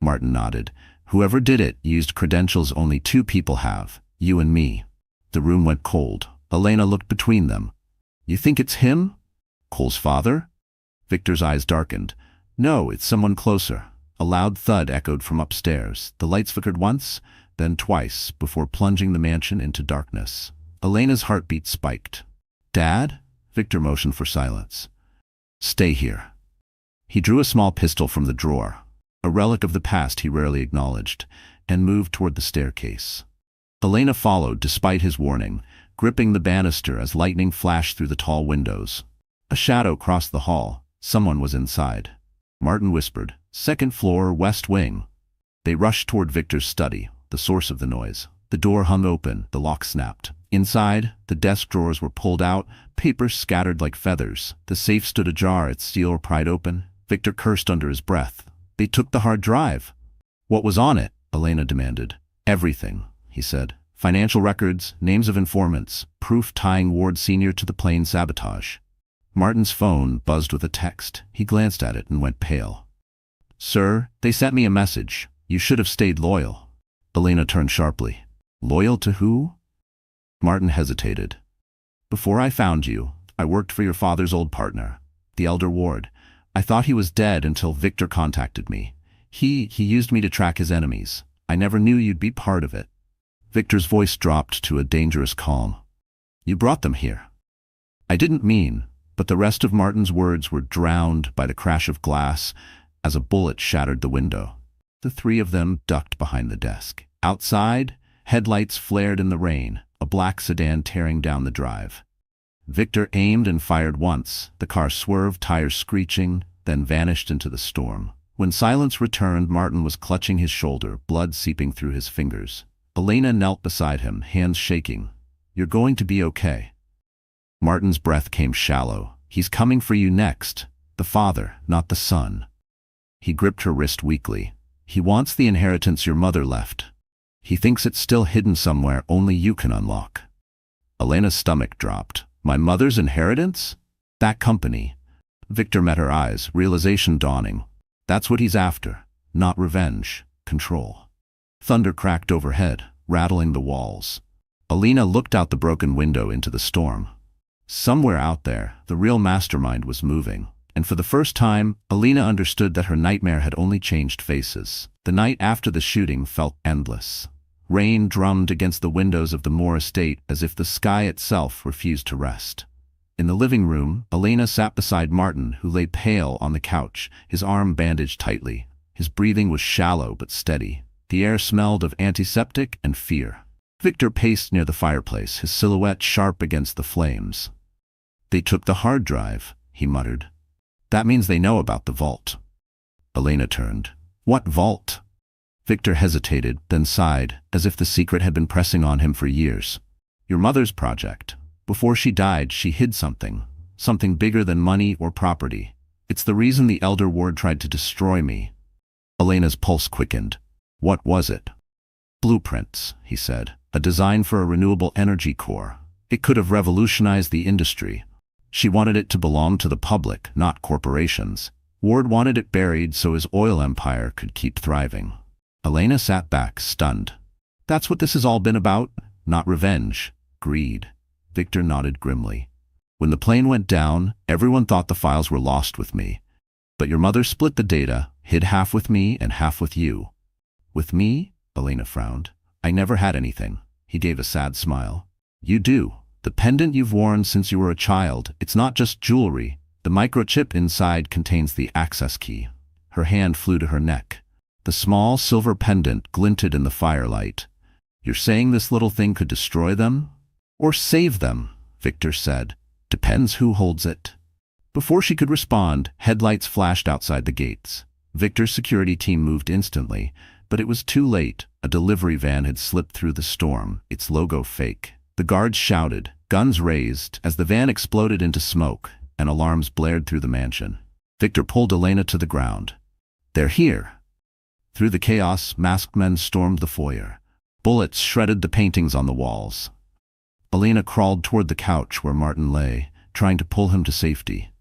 Martin nodded. Whoever did it used credentials only 2 people have, you and me. The room went cold. Elena looked between them. You think it's him? Cole's father? Victor's eyes darkened. No, it's someone closer. A loud thud echoed from upstairs. The lights flickered once, then twice, before plunging the mansion into darkness. Elena's heartbeat spiked. Dad? Victor motioned for silence. Stay here. He drew a small pistol from the drawer, a relic of the past he rarely acknowledged, and moved toward the staircase. Elena followed despite his warning, gripping the banister as lightning flashed through the tall windows. A shadow crossed the hall. Someone was inside. Martin whispered, "Second floor, west wing." They rushed toward Victor's study, the source of the noise. The door hung open, the lock snapped. Inside, the desk drawers were pulled out, papers scattered like feathers. The safe stood ajar, its steel pried open. Victor cursed under his breath. They took the hard drive. What was on it? Elena demanded. Everything, he said. Financial records, names of informants, proof tying Ward Sr. to the plane sabotage. Martin's phone buzzed with a text. He glanced at it and went pale. Sir, they sent me a message. You should have stayed loyal. Elena turned sharply. Loyal to who? Martin hesitated. Before I found you, I worked for your father's old partner, the elder Ward. I thought he was dead until Victor contacted me. He used me to track his enemies. I never knew you'd be part of it. Victor's voice dropped to a dangerous calm. You brought them here. I didn't mean, but the rest of Martin's words were drowned by the crash of glass as a bullet shattered the window. The three of them ducked behind the desk. Outside, headlights flared in the rain, a black sedan tearing down the drive. Victor aimed and fired once. The car swerved, tires screeching, then vanished into the storm. When silence returned, Martin was clutching his shoulder, blood seeping through his fingers. Elena knelt beside him, hands shaking. You're going to be okay. Martin's breath came shallow. He's coming for you next. The father, not the son. He gripped her wrist weakly. He wants the inheritance your mother left. He thinks it's still hidden somewhere only you can unlock. Elena's stomach dropped. My mother's inheritance? That company. Victor met her eyes, realization dawning. That's what he's after. Not revenge. Control. Thunder cracked overhead, rattling the walls. Elena looked out the broken window into the storm. Somewhere out there, the real mastermind was moving. And for the first time, Elena understood that her nightmare had only changed faces. The night after the shooting felt endless. Rain drummed against the windows of the Moore estate as if the sky itself refused to rest. In the living room, Elena sat beside Martin, who lay pale on the couch, his arm bandaged tightly. His breathing was shallow but steady. The air smelled of antiseptic and fear. Victor paced near the fireplace, his silhouette sharp against the flames. They took the hard drive, he muttered. That means they know about the vault. Elena turned. What vault? Victor hesitated, then sighed, as if the secret had been pressing on him for years. Your mother's project. Before she died, she hid something. Something bigger than money or property. It's the reason the elder Ward tried to destroy me. Elena's pulse quickened. What was it? Blueprints, he said. A design for a renewable energy core. It could have revolutionized the industry. She wanted it to belong to the public, not corporations. Ward wanted it buried so his oil empire could keep thriving. Elena sat back, stunned. That's what this has all been about? Not revenge. Greed. Victor nodded grimly. When the plane went down, everyone thought the files were lost with me. But your mother split the data, hid half with me and half with you. With me? Elena frowned. I never had anything. He gave a sad smile. You do. The pendant you've worn since you were a child, it's not just jewelry. The microchip inside contains the access key. Her hand flew to her neck. The small silver pendant glinted in the firelight. You're saying this little thing could destroy them? Or save them, Victor said. Depends who holds it. Before she could respond, headlights flashed outside the gates. Victor's security team moved instantly, but it was too late. A delivery van had slipped through the storm, its logo fake. The guards shouted, guns raised, as the van exploded into smoke, and alarms blared through the mansion. Victor pulled Elena to the ground. They're here. Through the chaos, masked men stormed the foyer. Bullets shredded the paintings on the walls. Elena crawled toward the couch where Martin lay, trying to pull him to safety.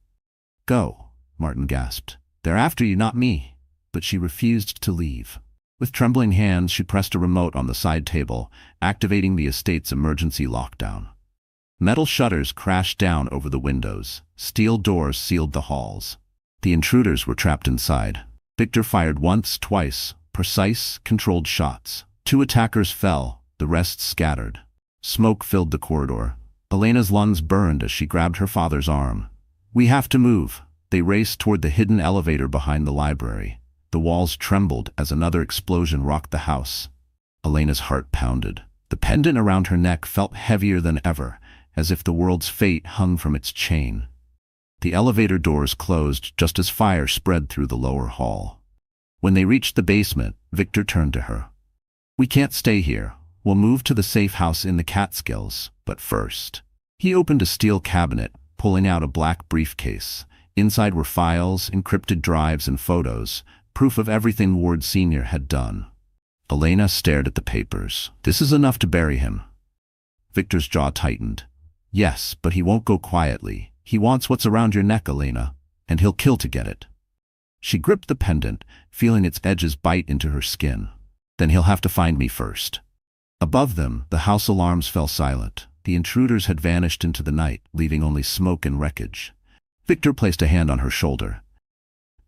Go, Martin gasped. They're after you, not me. But she refused to leave. With trembling hands, she pressed a remote on the side table, activating the estate's emergency lockdown. Metal shutters crashed down over the windows. Steel doors sealed the halls. The intruders were trapped inside. Victor fired once, twice, precise, controlled shots. 2 attackers fell, the rest scattered. Smoke filled the corridor. Elena's lungs burned as she grabbed her father's arm. We have to move. They raced toward the hidden elevator behind the library. The walls trembled as another explosion rocked the house. Elena's heart pounded. The pendant around her neck felt heavier than ever, as if the world's fate hung from its chain. The elevator doors closed just as fire spread through the lower hall. When they reached the basement, Victor turned to her. We can't stay here. We'll move to the safe house in the Catskills, but first. He opened a steel cabinet, pulling out a black briefcase. Inside were files, encrypted drives, and photos, proof of everything Ward Sr. had done. Elena stared at the papers. This is enough to bury him. Victor's jaw tightened. Yes, but he won't go quietly. He wants what's around your neck, Elena, and he'll kill to get it. She gripped the pendant, feeling its edges bite into her skin. Then he'll have to find me first. Above them, the house alarms fell silent. The intruders had vanished into the night, leaving only smoke and wreckage. Victor placed a hand on her shoulder.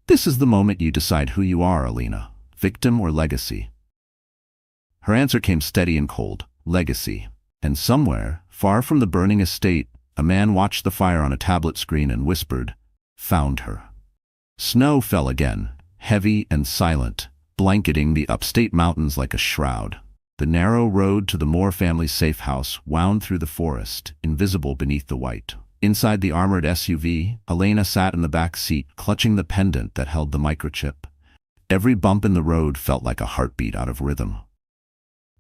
This is the moment you decide who you are, Elena, victim or legacy. Her answer came steady and cold, legacy. And somewhere, far from the burning estate, a man watched the fire on a tablet screen and whispered, "Found her." Snow fell again, heavy and silent, blanketing the upstate mountains like a shroud. The narrow road to the Moore family's safe house wound through the forest, invisible beneath the white. Inside the armored SUV, Elena sat in the back seat, clutching the pendant that held the microchip. Every bump in the road felt like a heartbeat out of rhythm.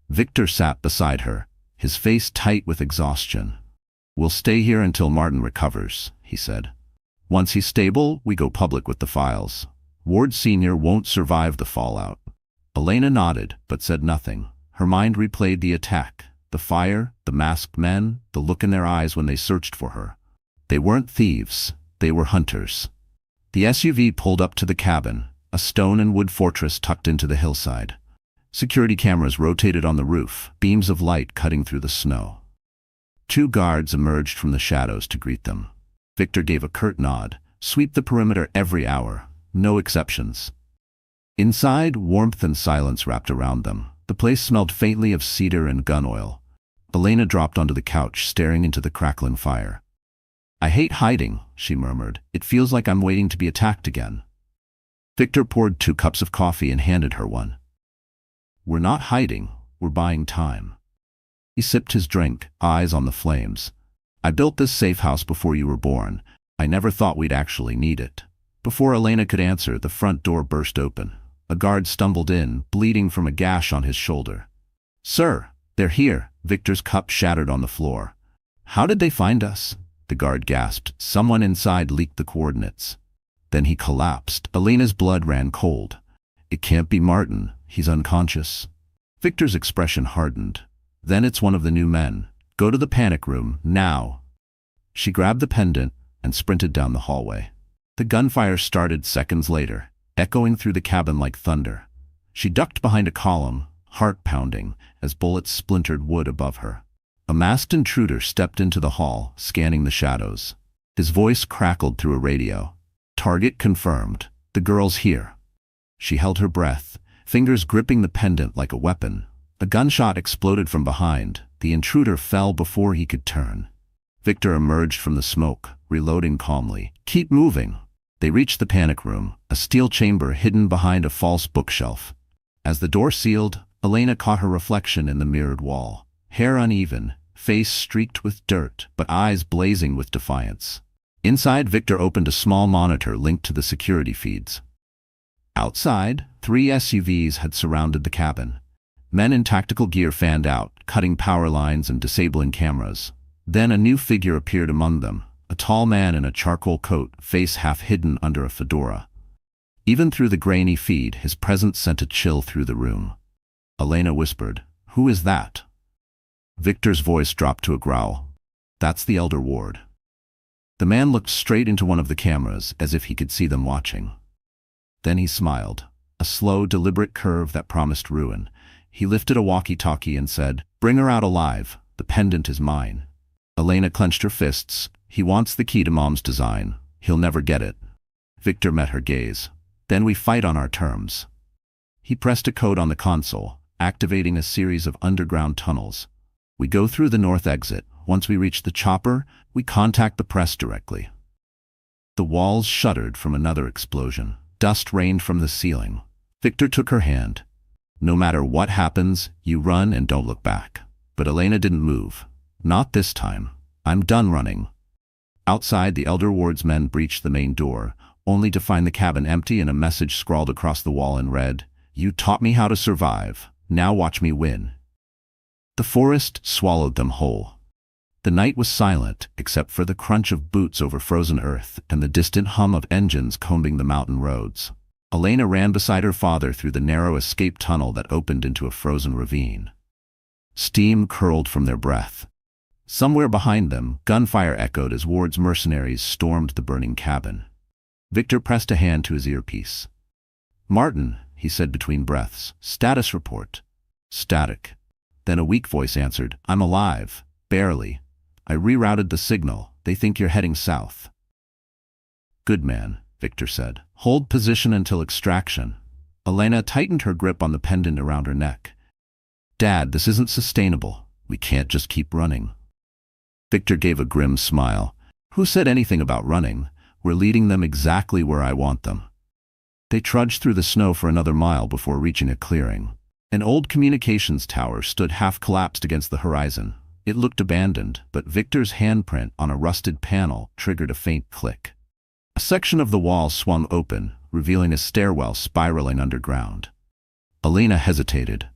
Victor sat beside her, his face tight with exhaustion. "We'll stay here until Martin recovers," he said. "Once he's stable, we go public with the files. Ward Sr. won't survive the fallout." Elena nodded, but said nothing. Her mind replayed the attack, the fire, the masked men, the look in their eyes when they searched for her. They weren't thieves, they were hunters. The SUV pulled up to the cabin, a stone and wood fortress tucked into the hillside. Security cameras rotated on the roof, beams of light cutting through the snow. 2 guards emerged from the shadows to greet them. Victor gave a curt nod. "Sweep the perimeter every hour, no exceptions." Inside, warmth and silence wrapped around them. The place smelled faintly of cedar and gun oil. Elena dropped onto the couch, staring into the crackling fire. "I hate hiding," she murmured. "It feels like I'm waiting to be attacked again." Victor poured 2 cups of coffee and handed her one. "We're not hiding, we're buying time." He sipped his drink, eyes on the flames. "I built this safe house before you were born. I never thought we'd actually need it." Before Elena could answer, the front door burst open. A guard stumbled in, bleeding from a gash on his shoulder. "Sir, they're here." Victor's cup shattered on the floor. "How did they find us?" The guard gasped. "Someone inside leaked the coordinates." Then he collapsed. Elena's blood ran cold. "It can't be Martin. He's unconscious." Victor's expression hardened. "Then it's one of the new men. Go to the panic room, now." She grabbed the pendant and sprinted down the hallway. The gunfire started seconds later, echoing through the cabin like thunder. She ducked behind a column, heart pounding, as bullets splintered wood above her. A masked intruder stepped into the hall, scanning the shadows. His voice crackled through a radio. "Target confirmed. The girl's here." She held her breath, fingers gripping the pendant like a weapon. A gunshot exploded from behind. The intruder fell before he could turn. Victor emerged from the smoke, reloading calmly. "Keep moving." They reached the panic room, a steel chamber hidden behind a false bookshelf. As the door sealed, Elena caught her reflection in the mirrored wall. Hair uneven, face streaked with dirt, but eyes blazing with defiance. Inside, Victor opened a small monitor linked to the security feeds. Outside, 3 SUVs had surrounded the cabin. Men in tactical gear fanned out, cutting power lines and disabling cameras. Then a new figure appeared among them, a tall man in a charcoal coat, face half hidden under a fedora. Even through the grainy feed, his presence sent a chill through the room. Elena whispered, "Who is that?" Victor's voice dropped to a growl. "That's the Elder Ward." The man looked straight into one of the cameras, as if he could see them watching. Then he smiled, a slow, deliberate curve that promised ruin. He lifted a walkie-talkie and said, "Bring her out alive. The pendant is mine." Elena clenched her fists. "He wants the key to Mom's design. He'll never get it." Victor met her gaze. "Then we fight on our terms." He pressed a code on the console, activating a series of underground tunnels. "We go through the north exit. Once we reach the chopper, we contact the press directly." The walls shuddered from another explosion. Dust rained from the ceiling. Victor took her hand. "No matter what happens, you run and don't look back." But Elena didn't move. "Not this time. I'm done running." Outside, the Elder Ward's men breached the main door, only to find the cabin empty and a message scrawled across the wall in red. "You taught me how to survive. Now watch me win." The forest swallowed them whole. The night was silent, except for the crunch of boots over frozen earth and the distant hum of engines combing the mountain roads. Elena ran beside her father through the narrow escape tunnel that opened into a frozen ravine. Steam curled from their breath. Somewhere behind them, gunfire echoed as Ward's mercenaries stormed the burning cabin. Victor pressed a hand to his earpiece. "Martin," he said between breaths, "status report." Static. Then a weak voice answered, "I'm alive. Barely. I rerouted the signal. They think you're heading south." "Good man," Victor said. "Hold position until extraction." Elena tightened her grip on the pendant around her neck. "Dad, this isn't sustainable. We can't just keep running." Victor gave a grim smile. "Who said anything about running? We're leading them exactly where I want them." They trudged through the snow for another mile before reaching a clearing. An old communications tower stood half-collapsed against the horizon. It looked abandoned, but Victor's handprint on a rusted panel triggered a faint click. A section of the wall swung open, revealing a stairwell spiraling underground. Elena hesitated.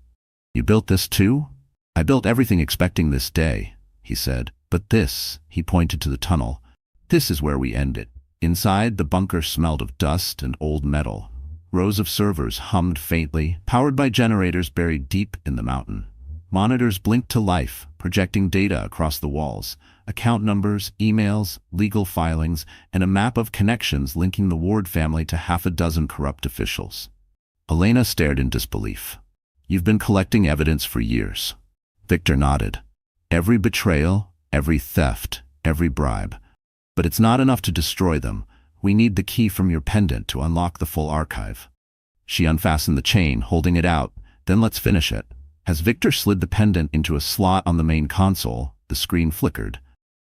"You built this too?" "I built everything expecting this day," he said. "But this," he pointed to the tunnel, "this is where we end it." Inside, the bunker smelled of dust and old metal. Rows of servers hummed faintly, powered by generators buried deep in the mountain. Monitors blinked to life, projecting data across the walls, account numbers, emails, legal filings, and a map of connections linking the Ward family to half a dozen corrupt officials. Elena stared in disbelief. "You've been collecting evidence for years." Victor nodded. "Every betrayal, every theft, every bribe. But it's not enough to destroy them. We need the key from your pendant to unlock the full archive." She unfastened the chain, holding it out. "Then let's finish it." As Victor slid the pendant into a slot on the main console, the screen flickered.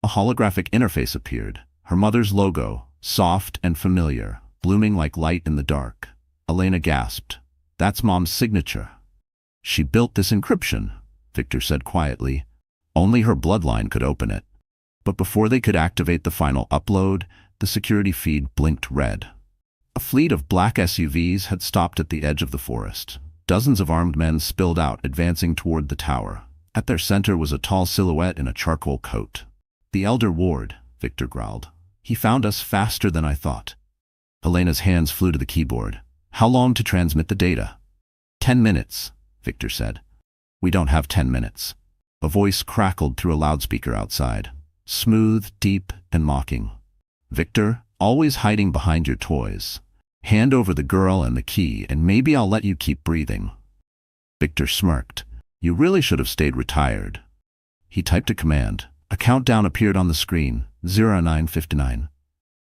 A holographic interface appeared. Her mother's logo, soft and familiar, blooming like light in the dark. Elena gasped. "That's Mom's signature." "She built this encryption," Victor said quietly. "Only her bloodline could open it." But before they could activate the final upload, the security feed blinked red. A fleet of black SUVs had stopped at the edge of the forest. Dozens of armed men spilled out, advancing toward the tower. At their center was a tall silhouette in a charcoal coat. "The Elder Ward," Victor growled. "He found us faster than I thought." Elena's hands flew to the keyboard. "How long to transmit the data?" 10 minutes, Victor said. "We don't have 10 minutes. A voice crackled through a loudspeaker outside. Smooth, deep, and mocking. "Victor, always hiding behind your toys. Hand over the girl and the key, and maybe I'll let you keep breathing." Victor smirked. "You really should have stayed retired." He typed a command. A countdown appeared on the screen, 0959.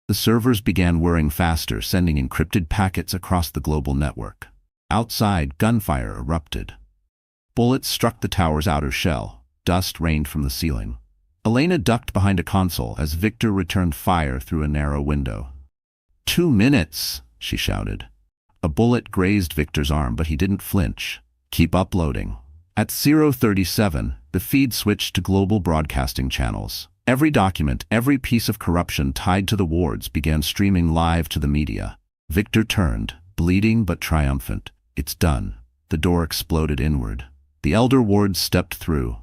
The servers began whirring faster, sending encrypted packets across the global network. Outside, gunfire erupted. Bullets struck the tower's outer shell. Dust rained from the ceiling. Elena ducked behind a console as Victor returned fire through a narrow window. 2 minutes, she shouted. A bullet grazed Victor's arm, but he didn't flinch. "Keep uploading." At 037, the feed switched to global broadcasting channels. Every document, every piece of corruption tied to the wards began streaming live to the media. Victor turned, bleeding but triumphant. "It's done." The door exploded inward. The Elder Ward stepped through.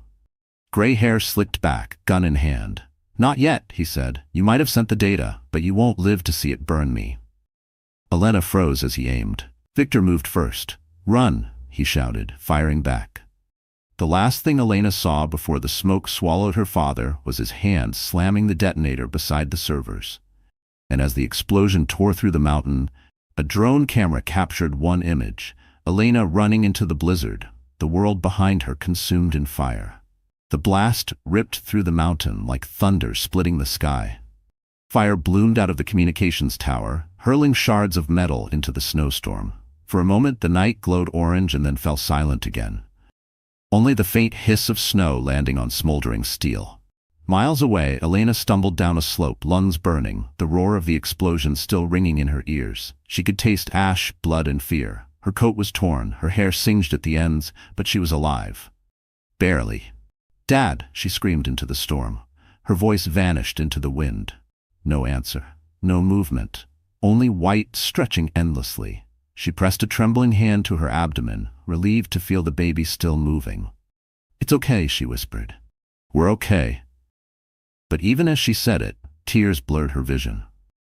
Gray hair slicked back, gun in hand. "Not yet," he said. "You might have sent the data, but you won't live to see it burn me." Elena froze as he aimed. Victor moved first. "Run," he shouted, firing back. The last thing Elena saw before the smoke swallowed her father was his hand slamming the detonator beside the servers. And as the explosion tore through the mountain, a drone camera captured one image, Elena running into the blizzard, the world behind her consumed in fire. The blast ripped through the mountain like thunder splitting the sky. Fire bloomed out of the communications tower, hurling shards of metal into the snowstorm. For a moment the night glowed orange and then fell silent again. Only the faint hiss of snow landing on smoldering steel. Miles away, Elena stumbled down a slope, lungs burning, the roar of the explosion still ringing in her ears. She could taste ash, blood, and fear. Her coat was torn, her hair singed at the ends, but she was alive. Barely. "Dad!" she screamed into the storm. Her voice vanished into the wind. No answer. No movement. Only white stretching endlessly. She pressed a trembling hand to her abdomen, relieved to feel the baby still moving. "It's okay," she whispered. "We're okay." But even as she said it, tears blurred her vision.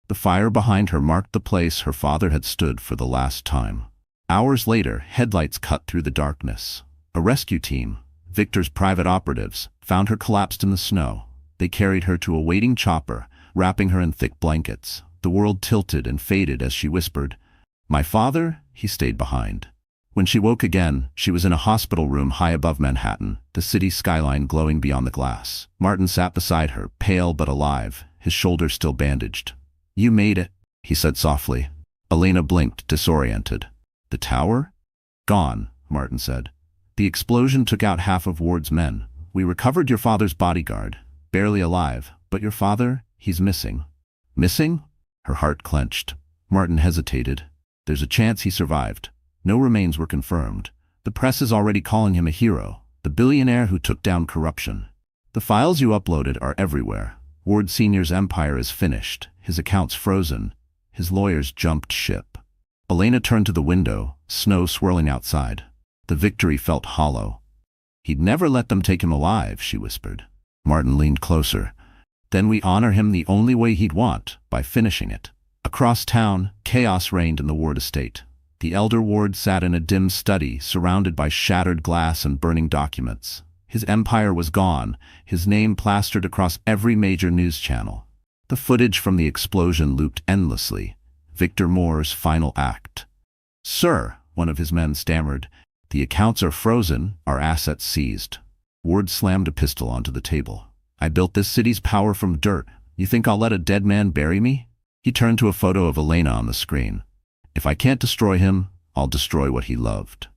The fire behind her marked the place her father had stood for the last time. Hours later, headlights cut through the darkness. A rescue team, Victor's private operatives, found her collapsed in the snow. They carried her to a waiting chopper, wrapping her in thick blankets. The world tilted and faded as she whispered, "My father?" He stayed behind. When she woke again, she was in a hospital room high above Manhattan, the city skyline glowing beyond the glass. Martin sat beside her, pale but alive, his shoulder still bandaged. "You made it," he said softly. Elena blinked, disoriented. "The tower?" "Gone," Martin said. "The explosion took out half of Ward's men. We recovered your father's bodyguard, barely alive, but your father, he's missing." "Missing?" Her heart clenched. Martin hesitated. "There's a chance he survived. No remains were confirmed. The press is already calling him a hero, the billionaire who took down corruption. The files you uploaded are everywhere. Ward Sr.'s empire is finished, his accounts frozen, his lawyers jumped ship." Elena turned to the window, snow swirling outside. The victory felt hollow. "He'd never let them take him alive," she whispered. Martin leaned closer. "Then we honor him the only way he'd want, by finishing it." Across town, chaos reigned in the Ward estate. The elder Ward sat in a dim study, surrounded by shattered glass and burning documents. His empire was gone, his name plastered across every major news channel. The footage from the explosion looped endlessly. Victor Moore's final act. "Sir," one of his men stammered, "the accounts are frozen, our assets seized." Ward slammed a pistol onto the table. "I built this city's power from dirt. You think I'll let a dead man bury me?" He turned to a photo of Elena on the screen. "If I can't destroy him, I'll destroy what he loved."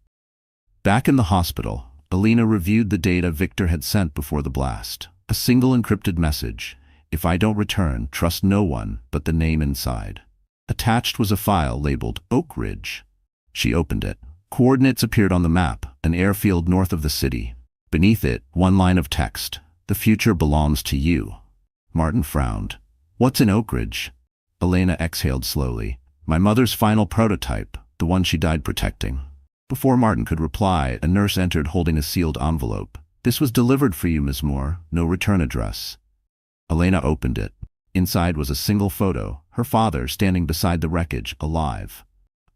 Back in the hospital, Elena reviewed the data Victor had sent before the blast. A single encrypted message: "If I don't return, trust no one but the name inside." Attached was a file labeled Oak Ridge. She opened it. Coordinates appeared on the map, an airfield north of the city. Beneath it, one line of text: "The future belongs to you." Martin frowned. "What's in Oak Ridge?" Elena exhaled slowly. "My mother's final prototype, the one she died protecting." Before Martin could reply, a nurse entered holding a sealed envelope. "This was delivered for you, Miss Moore. No return address." Elena opened it. Inside was a single photo, her father standing beside the wreckage, alive.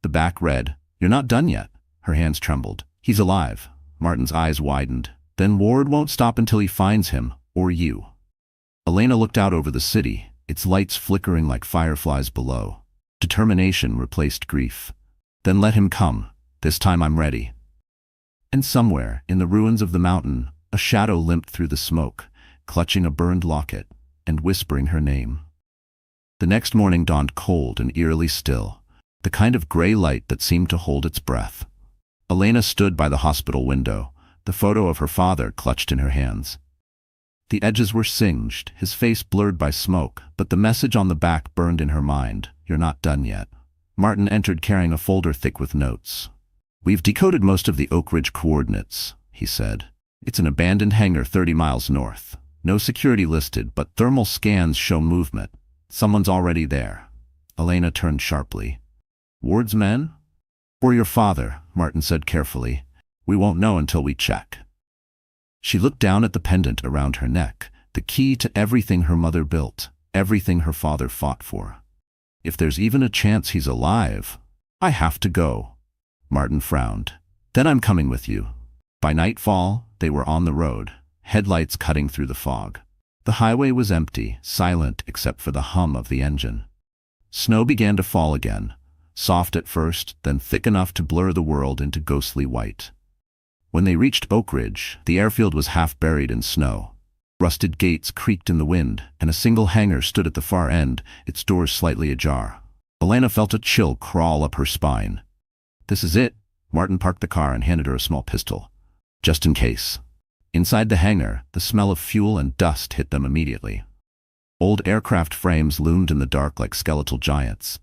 The back read, "You're not done yet." Her hands trembled. "He's alive." Martin's eyes widened. "Then Ward won't stop until he finds him, or you." Elena looked out over the city, its lights flickering like fireflies below. Determination replaced grief. "Then let him come. This time I'm ready." And somewhere, in the ruins of the mountain, a shadow limped through the smoke, clutching a burned locket and whispering her name. The next morning dawned cold and eerily still, the kind of gray light that seemed to hold its breath. Elena stood by the hospital window, the photo of her father clutched in her hands. The edges were singed, his face blurred by smoke, but the message on the back burned in her mind: "You're not done yet." Martin entered carrying a folder thick with notes. "We've decoded most of the Oak Ridge coordinates," he said. "It's an abandoned hangar 30 miles north. No security listed, but thermal scans show movement. Someone's already there." Elena turned sharply. "Ward's men?" "Or your father," Martin said carefully. "We won't know until we check." She looked down at the pendant around her neck, the key to everything her mother built, everything her father fought for. "If there's even a chance he's alive, I have to go." Martin frowned. "Then I'm coming with you." By nightfall, they were on the road, headlights cutting through the fog. The highway was empty, silent except for the hum of the engine. Snow began to fall again, soft at first, then thick enough to blur the world into ghostly white. When they reached Oak Ridge, the airfield was half buried in snow. Rusted gates creaked in the wind, and a single hangar stood at the far end, its doors slightly ajar. Elena felt a chill crawl up her spine. "This is it." Martin parked the car and handed her a small pistol. "Just in case." Inside the hangar, the smell of fuel and dust hit them immediately. Old aircraft frames loomed in the dark like skeletal giants.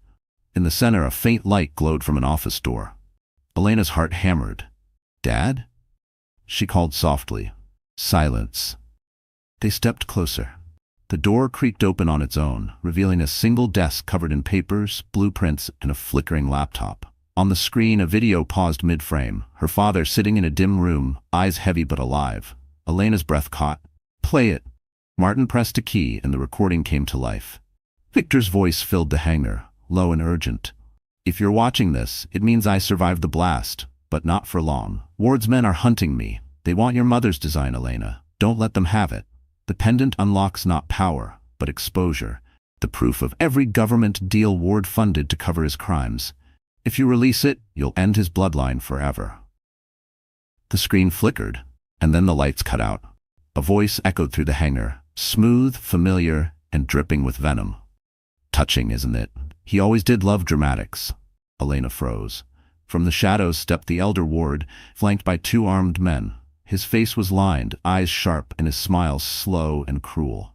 In the center, a faint light glowed from an office door. Elena's heart hammered. "Dad?" She called softly. Silence. They stepped closer. The door creaked open on its own, revealing a single desk covered in papers, blueprints, and a flickering laptop. On the screen, a video paused mid-frame, her father sitting in a dim room, eyes heavy but alive. Elena's breath caught. "Play it." Martin pressed a key and the recording came to life. Victor's voice filled the hangar, low and urgent. "If you're watching this, it means I survived the blast, but not for long. Ward's men are hunting me. They want your mother's design, Elena. Don't let them have it. The pendant unlocks not power, but exposure. The proof of every government deal Ward funded to cover his crimes. If you release it, you'll end his bloodline forever." The screen flickered, and then the lights cut out. A voice echoed through the hangar, smooth, familiar, and dripping with venom. "Touching, isn't it? He always did love dramatics." Elena froze. From the shadows stepped the elder Ward, flanked by two armed men. His face was lined, eyes sharp, and his smile slow and cruel.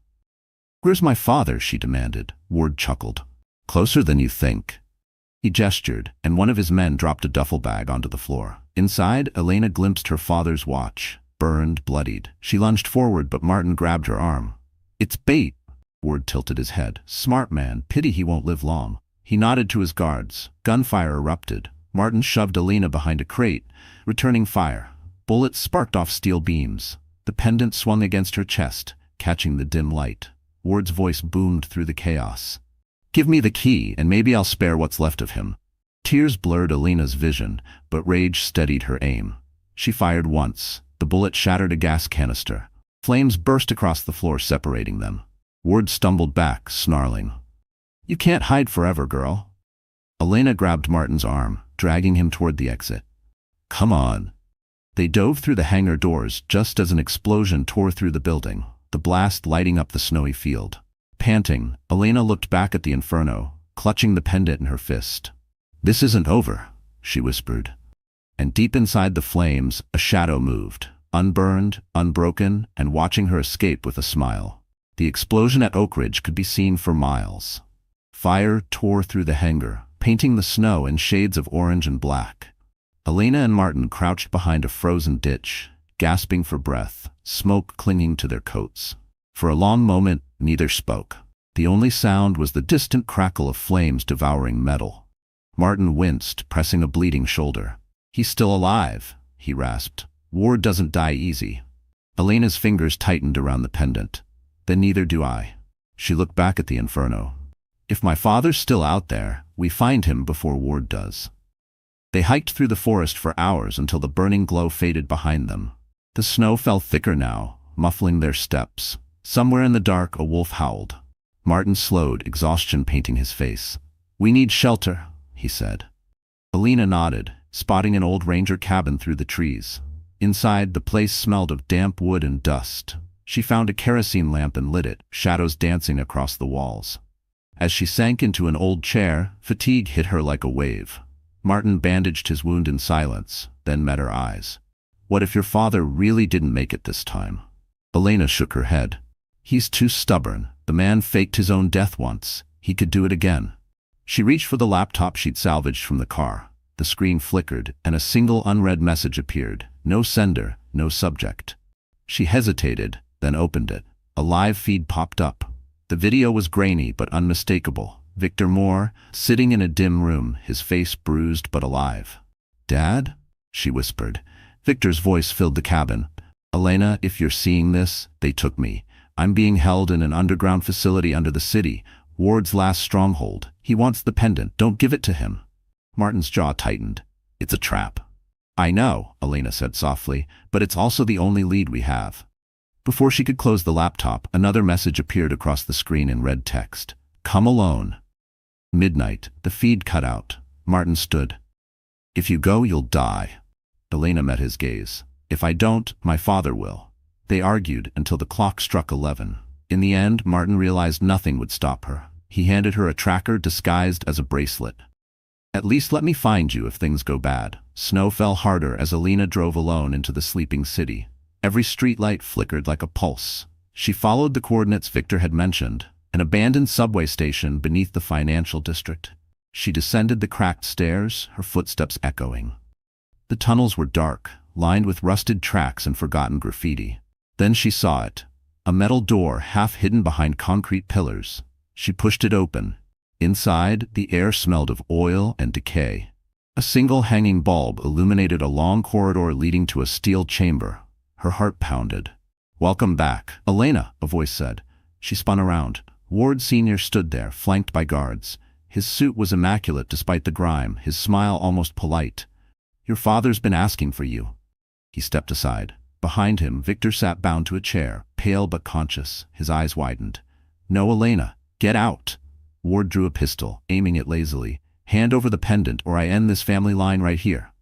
"Where's my father?" she demanded. Ward chuckled. "Closer than you think." He gestured, and one of his men dropped a duffel bag onto the floor. Inside, Elena glimpsed her father's watch, burned, bloodied. She lunged forward, but Martin grabbed her arm. "It's bait." Ward tilted his head. "Smart man, pity he won't live long." He nodded to his guards. Gunfire erupted. Martin shoved Elena behind a crate, returning fire. Bullets sparked off steel beams. The pendant swung against her chest, catching the dim light. Ward's voice boomed through the chaos. "Give me the key, and maybe I'll spare what's left of him." Tears blurred Elena's vision, but rage steadied her aim. She fired once. The bullet shattered a gas canister. Flames burst across the floor, separating them. Ward stumbled back, snarling. "You can't hide forever, girl." Elena grabbed Martin's arm, dragging him toward the exit. "Come on." They dove through the hangar doors just as an explosion tore through the building, the blast lighting up the snowy field. Panting, Elena looked back at the inferno, clutching the pendant in her fist. "This isn't over," she whispered. And deep inside the flames, a shadow moved, unburned, unbroken, and watching her escape with a smile. The explosion at Oak Ridge could be seen for miles. Fire tore through the hangar, painting the snow in shades of orange and black. Elena and Martin crouched behind a frozen ditch, gasping for breath, smoke clinging to their coats. For a long moment, neither spoke. The only sound was the distant crackle of flames devouring metal. Martin winced, pressing a bleeding shoulder. "He's still alive," he rasped. "Ward doesn't die easy." Elena's fingers tightened around the pendant. "Then neither do I." She looked back at the inferno. "If my father's still out there, we find him before Ward does." They hiked through the forest for hours until the burning glow faded behind them. The snow fell thicker now, muffling their steps. Somewhere in the dark, a wolf howled. Martin slowed, exhaustion painting his face. "We need shelter," he said. Elena nodded, spotting an old ranger cabin through the trees. Inside, the place smelled of damp wood and dust. She found a kerosene lamp and lit it, shadows dancing across the walls. As she sank into an old chair, fatigue hit her like a wave. Martin bandaged his wound in silence, then met her eyes. "What if your father really didn't make it this time?" Elena shook her head. "He's too stubborn. The man faked his own death once. He could do it again." She reached for the laptop she'd salvaged from the car. The screen flickered, and a single unread message appeared. No sender, no subject. She hesitated, then opened it. A live feed popped up. The video was grainy but unmistakable. Victor Moore, sitting in a dim room, his face bruised but alive. "Dad?" she whispered. Victor's voice filled the cabin. "Elena, if you're seeing this, they took me. I'm being held in an underground facility under the city. Ward's last stronghold. He wants the pendant. Don't give it to him." Martin's jaw tightened. "It's a trap." "I know," Elena said softly, "but it's also the only lead we have." Before she could close the laptop, another message appeared across the screen in red text. "Come alone." Midnight. The feed cut out. Martin stood. "If you go, you'll die." Elena met his gaze. "If I don't, my father will." They argued until the clock struck 11. In the end, Martin realized nothing would stop her. He handed her a tracker disguised as a bracelet. "At least let me find you if things go bad." Snow fell harder as Elena drove alone into the sleeping city. Every streetlight flickered like a pulse. She followed the coordinates Victor had mentioned, an abandoned subway station beneath the financial district. She descended the cracked stairs, her footsteps echoing. The tunnels were dark, lined with rusted tracks and forgotten graffiti. Then she saw it, a metal door half hidden behind concrete pillars. She pushed it open. Inside, the air smelled of oil and decay. A single hanging bulb illuminated a long corridor leading to a steel chamber. Her heart pounded. Welcome back, Elena, a voice said. She spun around. Ward Sr. stood there, flanked by guards. His suit was immaculate despite the grime, his smile almost polite. Your father's been asking for you. He stepped aside. Behind him, Victor sat bound to a chair, pale but conscious. His eyes widened. No, Elena, get out. Ward drew a pistol, aiming it lazily. Hand over the pendant or I end this family line right here.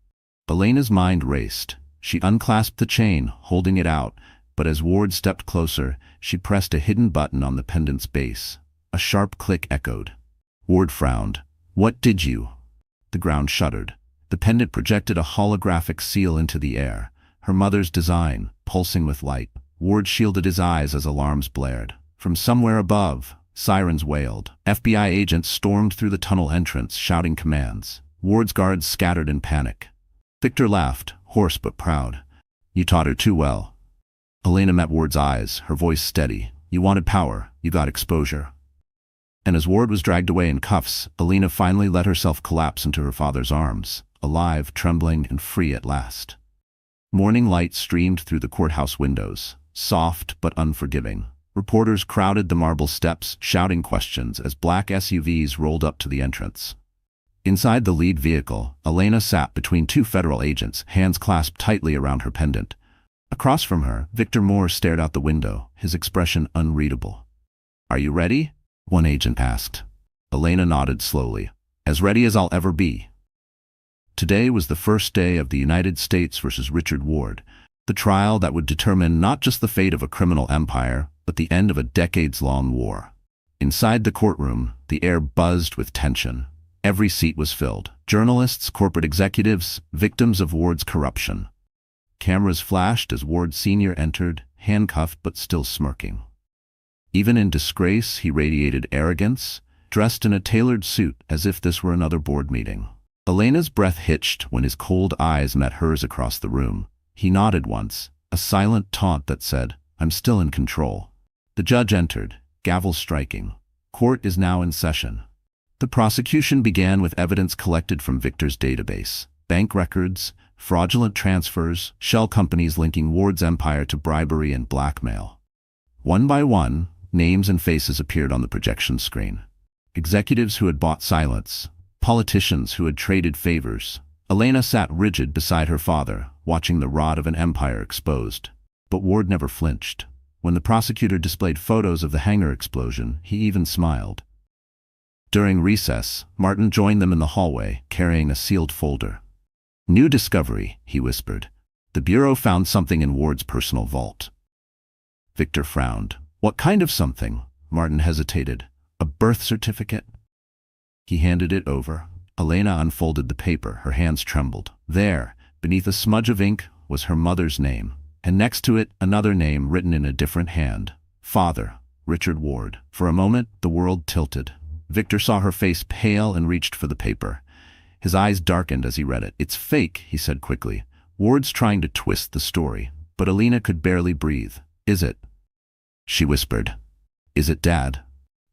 Elena's mind raced. She unclasped the chain, holding it out, but as Ward stepped closer, she pressed a hidden button on the pendant's base. A sharp click echoed. Ward frowned. What did you? The ground shuddered. The pendant projected a holographic seal into the air. Her mother's design, pulsing with light. Ward shielded his eyes as alarms blared. From somewhere above, sirens wailed. FBI agents stormed through the tunnel entrance, shouting commands. Ward's guards scattered in panic. Victor laughed, hoarse but proud. You taught her too well. Elena met Ward's eyes, her voice steady. You wanted power, you got exposure. And as Ward was dragged away in cuffs, Elena finally let herself collapse into her father's arms, alive, trembling, and free at last. Morning light streamed through the courthouse windows, soft but unforgiving. Reporters crowded the marble steps, shouting questions as black SUVs rolled up to the entrance. Inside the lead vehicle, Elena sat between two federal agents, hands clasped tightly around her pendant. Across from her, Victor Moore stared out the window, his expression unreadable. Are you ready? One agent asked. Elena nodded slowly. As ready as I'll ever be. Today was the first day of the United States versus Richard Ward, the trial that would determine not just the fate of a criminal empire, but the end of a decades-long war. Inside the courtroom, the air buzzed with tension. Every seat was filled. Journalists, corporate executives, victims of Ward's corruption. Cameras flashed as Ward Sr. entered, handcuffed but still smirking. Even in disgrace, he radiated arrogance, dressed in a tailored suit as if this were another board meeting. Elena's breath hitched when his cold eyes met hers across the room. He nodded once, a silent taunt that said, I'm still in control. The judge entered, gavel striking. Court is now in session. The prosecution began with evidence collected from Victor's database. Bank records, fraudulent transfers, shell companies linking Ward's empire to bribery and blackmail. One by one, names and faces appeared on the projection screen. Executives who had bought silence, politicians who had traded favors. Elena sat rigid beside her father, watching the rot of an empire exposed. But Ward never flinched. When the prosecutor displayed photos of the hangar explosion, he even smiled. During recess, Martin joined them in the hallway, carrying a sealed folder. New discovery, he whispered. The Bureau found something in Ward's personal vault. Victor frowned. What kind of something? Martin hesitated. A birth certificate? He handed it over. Elena unfolded the paper, her hands trembled. There, beneath a smudge of ink, was her mother's name, and next to it, another name written in a different hand. Father, Richard Ward. For a moment, the world tilted. Victor saw her face pale and reached for the paper. His eyes darkened as he read it. It's fake, he said quickly. Ward's trying to twist the story. But Elena could barely breathe. Is it? She whispered. Is it, Dad?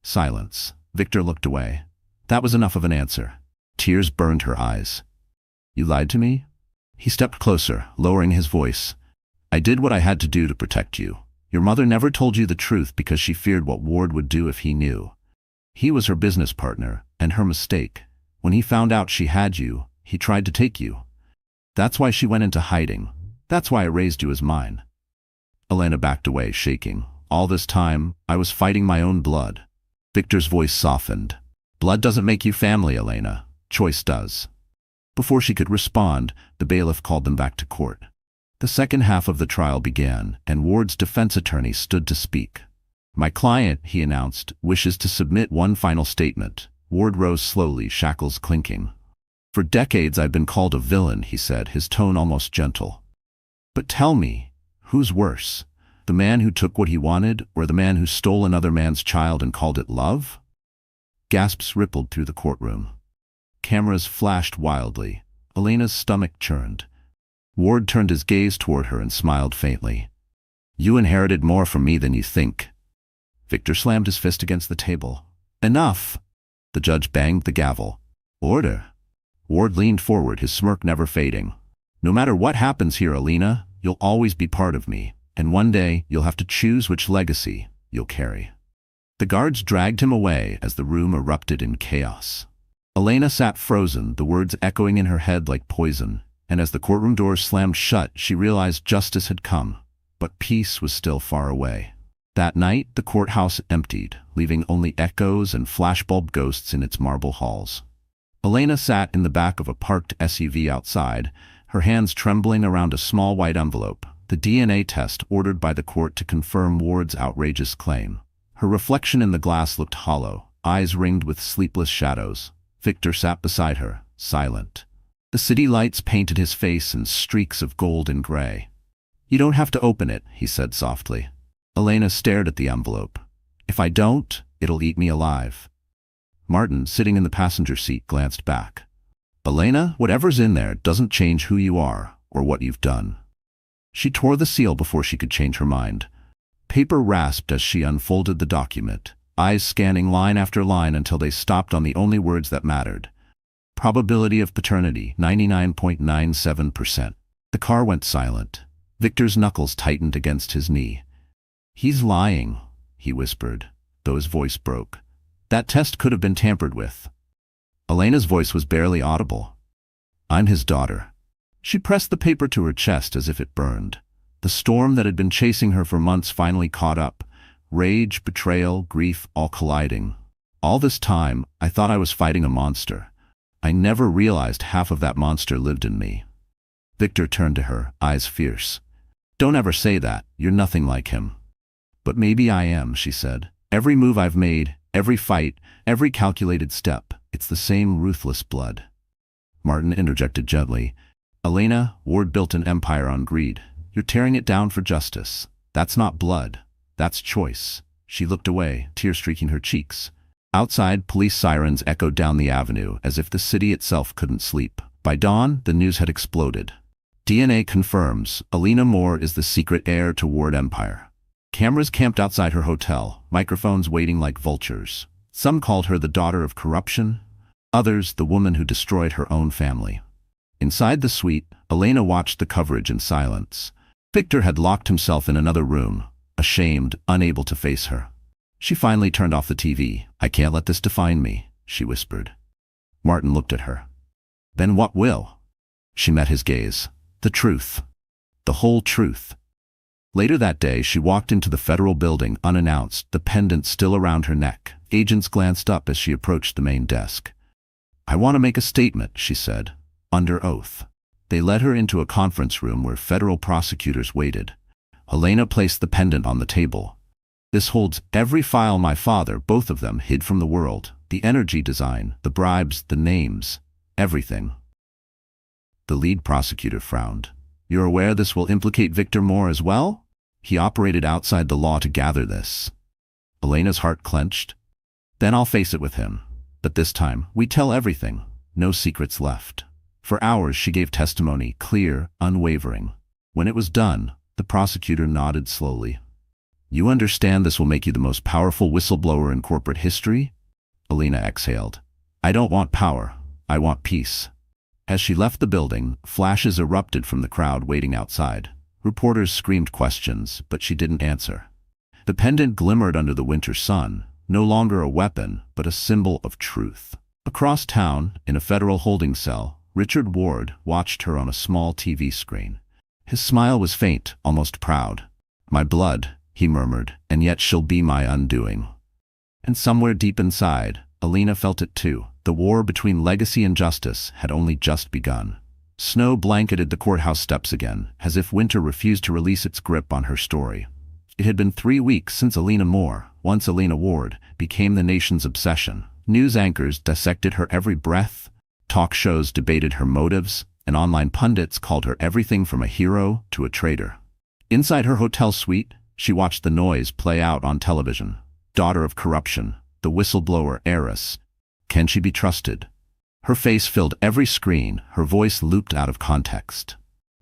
Silence. Victor looked away. That was enough of an answer. Tears burned her eyes. You lied to me? He stepped closer, lowering his voice. I did what I had to do to protect you. Your mother never told you the truth because she feared what Ward would do if he knew. He was her business partner, and her mistake. When he found out she had you, he tried to take you. That's why she went into hiding. That's why I raised you as mine. Elena backed away, shaking. All this time, I was fighting my own blood. Victor's voice softened. Blood doesn't make you family, Elena. Choice does. Before she could respond, the bailiff called them back to court. The second half of the trial began, and Ward's defense attorney stood to speak. My client, he announced, wishes to submit one final statement. Ward rose slowly, shackles clinking. For decades I've been called a villain, he said, his tone almost gentle. But tell me, who's worse? The man who took what he wanted, or the man who stole another man's child and called it love? Gasps rippled through the courtroom. Cameras flashed wildly. Elena's stomach churned. Ward turned his gaze toward her and smiled faintly. You inherited more from me than you think. Victor slammed his fist against the table. Enough! The judge banged the gavel. Order! Ward leaned forward, his smirk never fading. No matter what happens here, Elena, you'll always be part of me. And one day, you'll have to choose which legacy you'll carry. The guards dragged him away as the room erupted in chaos. Elena sat frozen, the words echoing in her head like poison, and as the courtroom doors slammed shut, she realized justice had come, but peace was still far away. That night, the courthouse emptied, leaving only echoes and flashbulb ghosts in its marble halls. Elena sat in the back of a parked SUV outside, her hands trembling around a small white envelope, the DNA test ordered by the court to confirm Ward's outrageous claim. Her reflection in the glass looked hollow, eyes ringed with sleepless shadows. Victor sat beside her, silent. The city lights painted his face in streaks of gold and gray. "You don't have to open it," he said softly. Elena stared at the envelope. "If I don't, it'll eat me alive." Martin, sitting in the passenger seat, glanced back. "Elena, whatever's in there doesn't change who you are or what you've done." She tore the seal before she could change her mind. Paper rasped as she unfolded the document, eyes scanning line after line until they stopped on the only words that mattered. Probability of paternity, 99.97%. The car went silent. Victor's knuckles tightened against his knee. "He's lying," he whispered, though his voice broke. "That test could have been tampered with." Elena's voice was barely audible. "I'm his daughter." She pressed the paper to her chest as if it burned. The storm that had been chasing her for months finally caught up. Rage, betrayal, grief, all colliding. "All this time, I thought I was fighting a monster. I never realized half of that monster lived in me." Victor turned to her, eyes fierce. "Don't ever say that. You're nothing like him." "But maybe I am," she said. "Every move I've made, every fight, every calculated step, it's the same ruthless blood." Martin interjected gently. "Elena, Ward built an empire on greed. You're tearing it down for justice. That's not blood. That's choice." She looked away, tears streaking her cheeks. Outside, police sirens echoed down the avenue as if the city itself couldn't sleep. By dawn, the news had exploded. DNA confirms Elena Moore is the secret heir to Ward Empire. Cameras camped outside her hotel, microphones waiting like vultures. Some called her the daughter of corruption, others the woman who destroyed her own family. Inside the suite, Elena watched the coverage in silence. Victor had locked himself in another room, ashamed, unable to face her. She finally turned off the TV. "I can't let this define me," she whispered. Martin looked at her. "Then what will?" She met his gaze. "The truth. The whole truth." Later that day, she walked into the federal building unannounced, the pendant still around her neck. Agents glanced up as she approached the main desk. "I want to make a statement," she said, under oath. They led her into a conference room where federal prosecutors waited. Elena placed the pendant on the table. "This holds every file my father, both of them, hid from the world. The energy design, the bribes, the names, everything." The lead prosecutor frowned. "You're aware this will implicate Victor Moore as well? He operated outside the law to gather this." Elena's heart clenched. "Then I'll face it with him. But this time, we tell everything. No secrets left." For hours she gave testimony, clear, unwavering. When it was done, the prosecutor nodded slowly. "You understand this will make you the most powerful whistleblower in corporate history?" Elena exhaled. "I don't want power. I want peace." As she left the building, flashes erupted from the crowd waiting outside. Reporters screamed questions, but she didn't answer. The pendant glimmered under the winter sun, no longer a weapon, but a symbol of truth. Across town, in a federal holding cell, Richard Ward watched her on a small TV screen. His smile was faint, almost proud. "My blood," he murmured, "and yet she'll be my undoing." And somewhere deep inside, Elena felt it too. The war between legacy and justice had only just begun. Snow blanketed the courthouse steps again, as if winter refused to release its grip on her story. It had been 3 weeks since Elena Moore, once Elena Ward, became the nation's obsession. News anchors dissected her every breath, talk shows debated her motives, and online pundits called her everything from a hero to a traitor. Inside her hotel suite, she watched the noise play out on television. Daughter of corruption, the whistleblower heiress. Can she be trusted? Her face filled every screen, her voice looped out of context.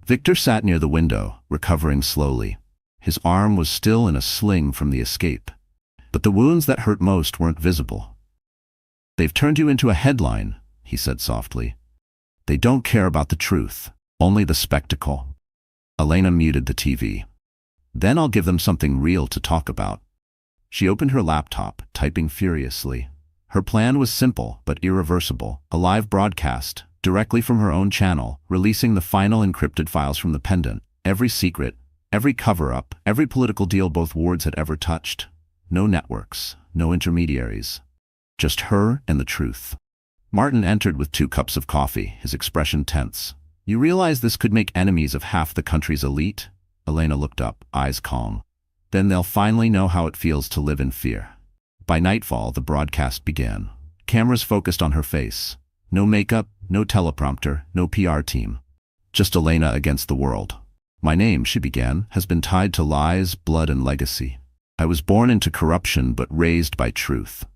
Victor sat near the window, recovering slowly. His arm was still in a sling from the escape. But the wounds that hurt most weren't visible. "They've turned you into a headline," he said softly. "They don't care about the truth, only the spectacle." Elena muted the TV. Then I'll give them something real to talk about. She opened her laptop, typing furiously. Her plan was simple but irreversible: a live broadcast, directly from her own channel, releasing the final encrypted files from the pendant. Every secret, every cover-up, every political deal both wards had ever touched. No networks, no intermediaries. Just her and the truth. Martin entered with 2 cups of coffee, his expression tense. You realize this could make enemies of half the country's elite? Elena looked up, eyes calm. Then they'll finally know how it feels to live in fear. By nightfall, the broadcast began. Cameras focused on her face. No makeup, no teleprompter, no PR team. Just Elena against the world. My name, she began, has been tied to lies, blood, and legacy. I was born into corruption but raised by truth.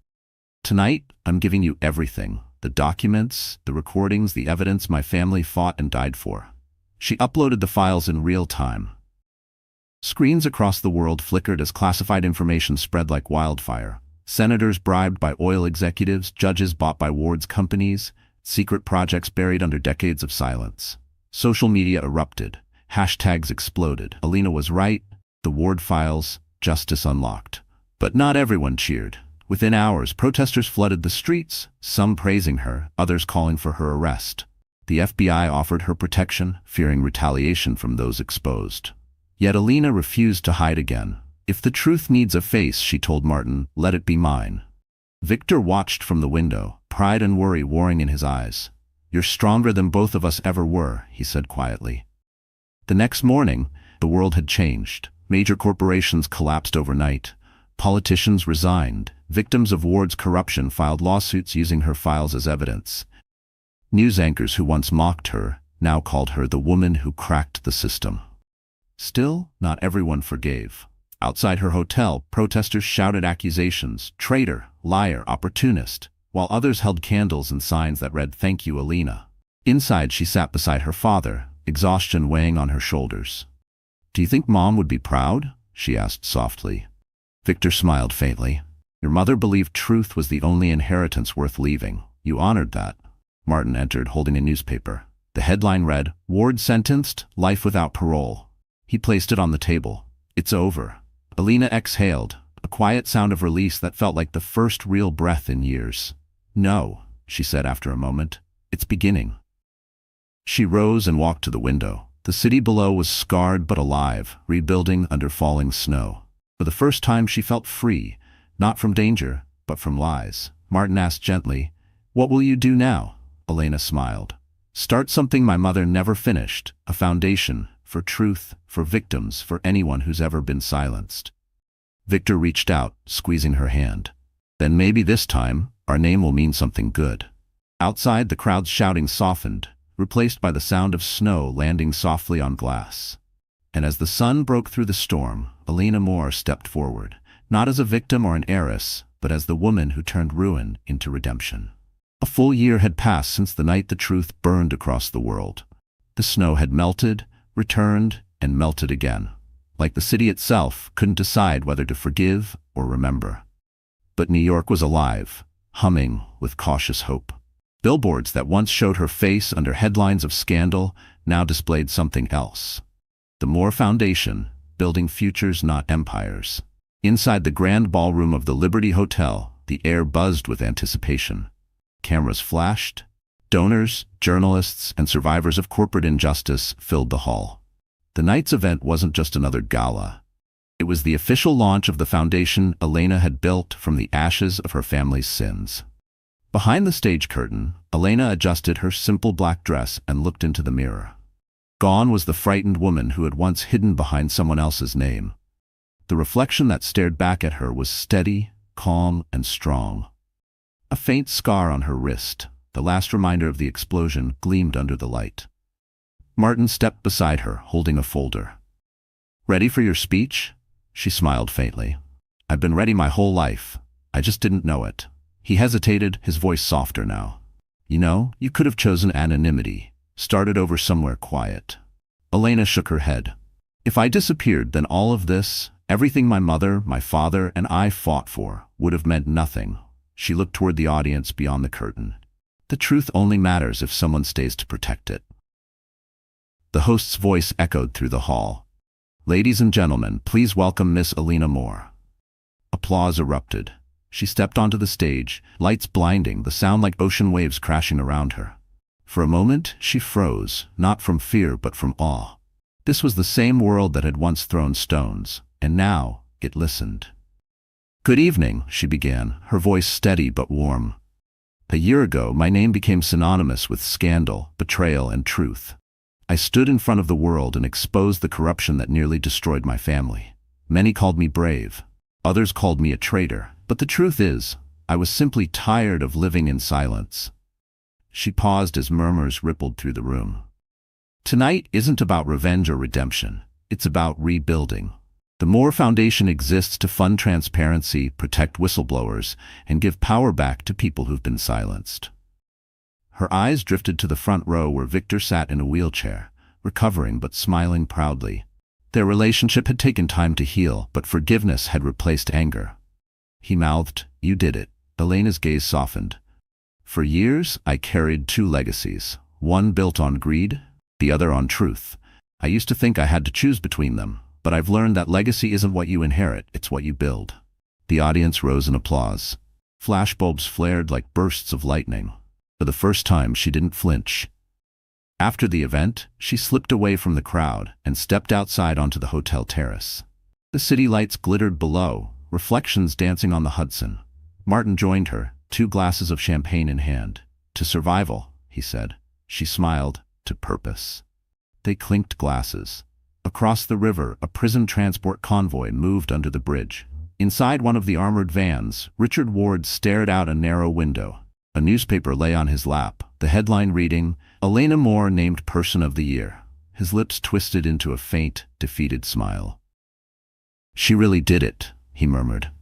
Tonight, I'm giving you everything. The documents, the recordings, the evidence my family fought and died for. She uploaded the files in real time. Screens across the world flickered as classified information spread like wildfire. Senators bribed by oil executives, judges bought by wards companies, secret projects buried under decades of silence. Social media erupted. Hashtags exploded. Elena was right. The ward files, justice unlocked. But not everyone cheered. Within hours, protesters flooded the streets, some praising her, others calling for her arrest. The FBI offered her protection, fearing retaliation from those exposed. Yet Elena refused to hide again. If the truth needs a face, she told Martin, let it be mine. Victor watched from the window, pride and worry warring in his eyes. You're stronger than both of us ever were, he said quietly. The next morning, the world had changed. Major corporations collapsed overnight. Politicians resigned. Victims of Ward's corruption filed lawsuits using her files as evidence. News anchors who once mocked her now called her the woman who cracked the system. Still, not everyone forgave. Outside her hotel, protesters shouted accusations: traitor, liar, opportunist, while others held candles and signs that read, "Thank you, Elena." Inside, she sat beside her father, exhaustion weighing on her shoulders. Do you think Mom would be proud? She asked softly. Victor smiled faintly. Your mother believed truth was the only inheritance worth leaving. You honored that. Martin entered, holding a newspaper. The headline read, Ward sentenced, life without parole. He placed it on the table. It's over. Elena exhaled, a quiet sound of release that felt like the first real breath in years. No, she said after a moment. It's beginning. She rose and walked to the window. The city below was scarred but alive, rebuilding under falling snow. For the first time she felt free, not from danger, but from lies. Martin asked gently, What will you do now? Elena smiled. Start something my mother never finished, a foundation for truth, for victims, for anyone who's ever been silenced. Victor reached out, squeezing her hand. Then maybe this time, our name will mean something good. Outside, the crowd's shouting softened, replaced by the sound of snow landing softly on glass. And as the sun broke through the storm, Elena Moore stepped forward, not as a victim or an heiress, but as the woman who turned ruin into redemption. A full year had passed since the night the truth burned across the world. The snow had melted, returned, and melted again. Like the city itself, couldn't decide whether to forgive or remember. But New York was alive, humming with cautious hope. Billboards that once showed her face under headlines of scandal now displayed something else. The Moore Foundation, building futures not empires. Inside the grand ballroom of the Liberty Hotel, the air buzzed with anticipation. Cameras flashed. Donors, journalists, and survivors of corporate injustice filled the hall. The night's event wasn't just another gala. It was the official launch of the foundation Elena had built from the ashes of her family's sins. Behind the stage curtain, Elena adjusted her simple black dress and looked into the mirror. Gone was the frightened woman who had once hidden behind someone else's name. The reflection that stared back at her was steady, calm, and strong. A faint scar on her wrist, the last reminder of the explosion, gleamed under the light. Martin stepped beside her, holding a folder. Ready for your speech? She smiled faintly. I've been ready my whole life. I just didn't know it. He hesitated, his voice softer now. You know, you could have chosen anonymity, started over somewhere quiet. Elena shook her head. If I disappeared, then all of this, everything my mother, my father, and I fought for, would have meant nothing. She looked toward the audience beyond the curtain. The truth only matters if someone stays to protect it. The host's voice echoed through the hall. Ladies and gentlemen, please welcome Miss Alina Moore. Applause erupted. She stepped onto the stage, lights blinding, the sound like ocean waves crashing around her. For a moment, she froze, not from fear but from awe. This was the same world that had once thrown stones, and now it listened. "Good evening," she began, her voice steady but warm. "A year ago, my name became synonymous with scandal, betrayal, and truth. I stood in front of the world and exposed the corruption that nearly destroyed my family. Many called me brave. Others called me a traitor. But the truth is, I was simply tired of living in silence." She paused as murmurs rippled through the room. Tonight isn't about revenge or redemption. It's about rebuilding. The Moore Foundation exists to fund transparency, protect whistleblowers, and give power back to people who've been silenced. Her eyes drifted to the front row where Victor sat in a wheelchair, recovering but smiling proudly. Their relationship had taken time to heal, but forgiveness had replaced anger. He mouthed, "You did it." Elena's gaze softened. "For years, I carried two legacies, one built on greed, the other on truth. I used to think I had to choose between them, but I've learned that legacy isn't what you inherit, it's what you build." The audience rose in applause. Flashbulbs flared like bursts of lightning. For the first time, she didn't flinch. After the event, she slipped away from the crowd and stepped outside onto the hotel terrace. The city lights glittered below, reflections dancing on the Hudson. Martin joined her, 2 glasses of champagne in hand. "To survival," he said. She smiled. "To purpose." They clinked glasses. Across the river, a prison transport convoy moved under the bridge. Inside one of the armored vans, Richard Ward stared out a narrow window. A newspaper lay on his lap, the headline reading, "Alina Moore named Person of the Year." His lips twisted into a faint, defeated smile. "She really did it," he murmured.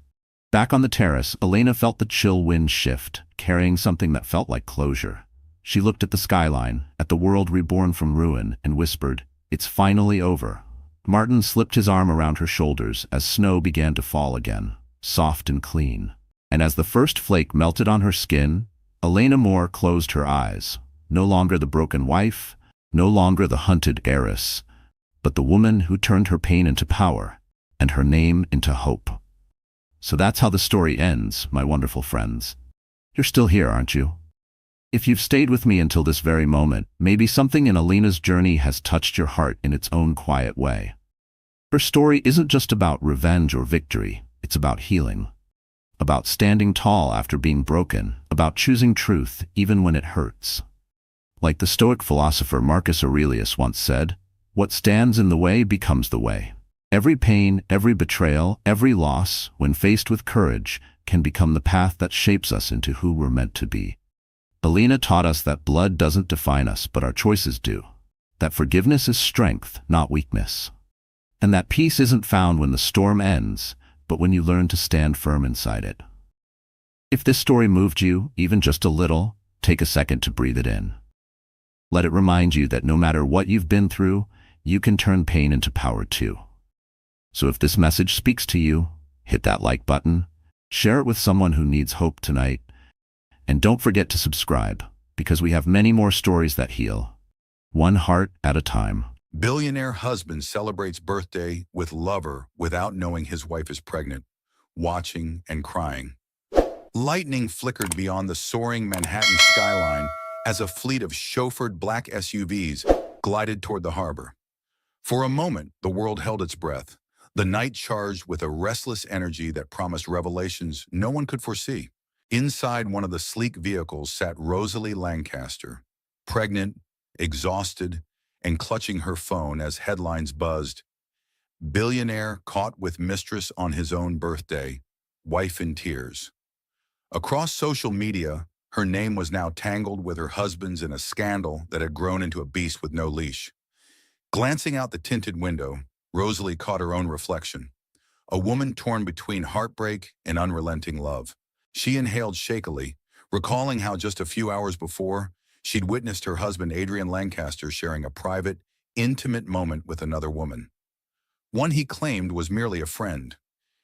Back on the terrace, Elena felt the chill wind shift, carrying something that felt like closure. She looked at the skyline, at the world reborn from ruin, and whispered, "It's finally over." Martin slipped his arm around her shoulders as snow began to fall again, soft and clean. And as the first flake melted on her skin, Elena Moore closed her eyes. No longer the broken wife, no longer the hunted heiress, but the woman who turned her pain into power, and her name into hope. So that's how the story ends, my wonderful friends. You're still here, aren't you? If you've stayed with me until this very moment, maybe something in Alina's journey has touched your heart in its own quiet way. Her story isn't just about revenge or victory, it's about healing. About standing tall after being broken, about choosing truth even when it hurts. Like the Stoic philosopher Marcus Aurelius once said, "What stands in the way becomes the way." Every pain, every betrayal, every loss, when faced with courage, can become the path that shapes us into who we're meant to be. Alina taught us that blood doesn't define us, but our choices do. That forgiveness is strength, not weakness. And that peace isn't found when the storm ends, but when you learn to stand firm inside it. If this story moved you, even just a little, take a second to breathe it in. Let it remind you that no matter what you've been through, you can turn pain into power too. So if this message speaks to you, hit that like button, share it with someone who needs hope tonight, and don't forget to subscribe, because we have many more stories that heal, one heart at a time. Billionaire husband celebrates birthday with lover without knowing his wife is pregnant, watching and crying. Lightning flickered beyond the soaring Manhattan skyline as a fleet of chauffeured black SUVs glided toward the harbor. For a moment, the world held its breath, the night charged with a restless energy that promised revelations no one could foresee. Inside one of the sleek vehicles sat Rosalie Lancaster, pregnant, exhausted, and clutching her phone as headlines buzzed. Billionaire caught with mistress on his own birthday, wife in tears. Across social media, her name was now tangled with her husband's in a scandal that had grown into a beast with no leash. Glancing out the tinted window, Rosalie caught her own reflection, a woman torn between heartbreak and unrelenting love. She inhaled shakily, recalling how just a few hours before, she'd witnessed her husband Adrian Lancaster sharing a private, intimate moment with another woman. One he claimed was merely a friend.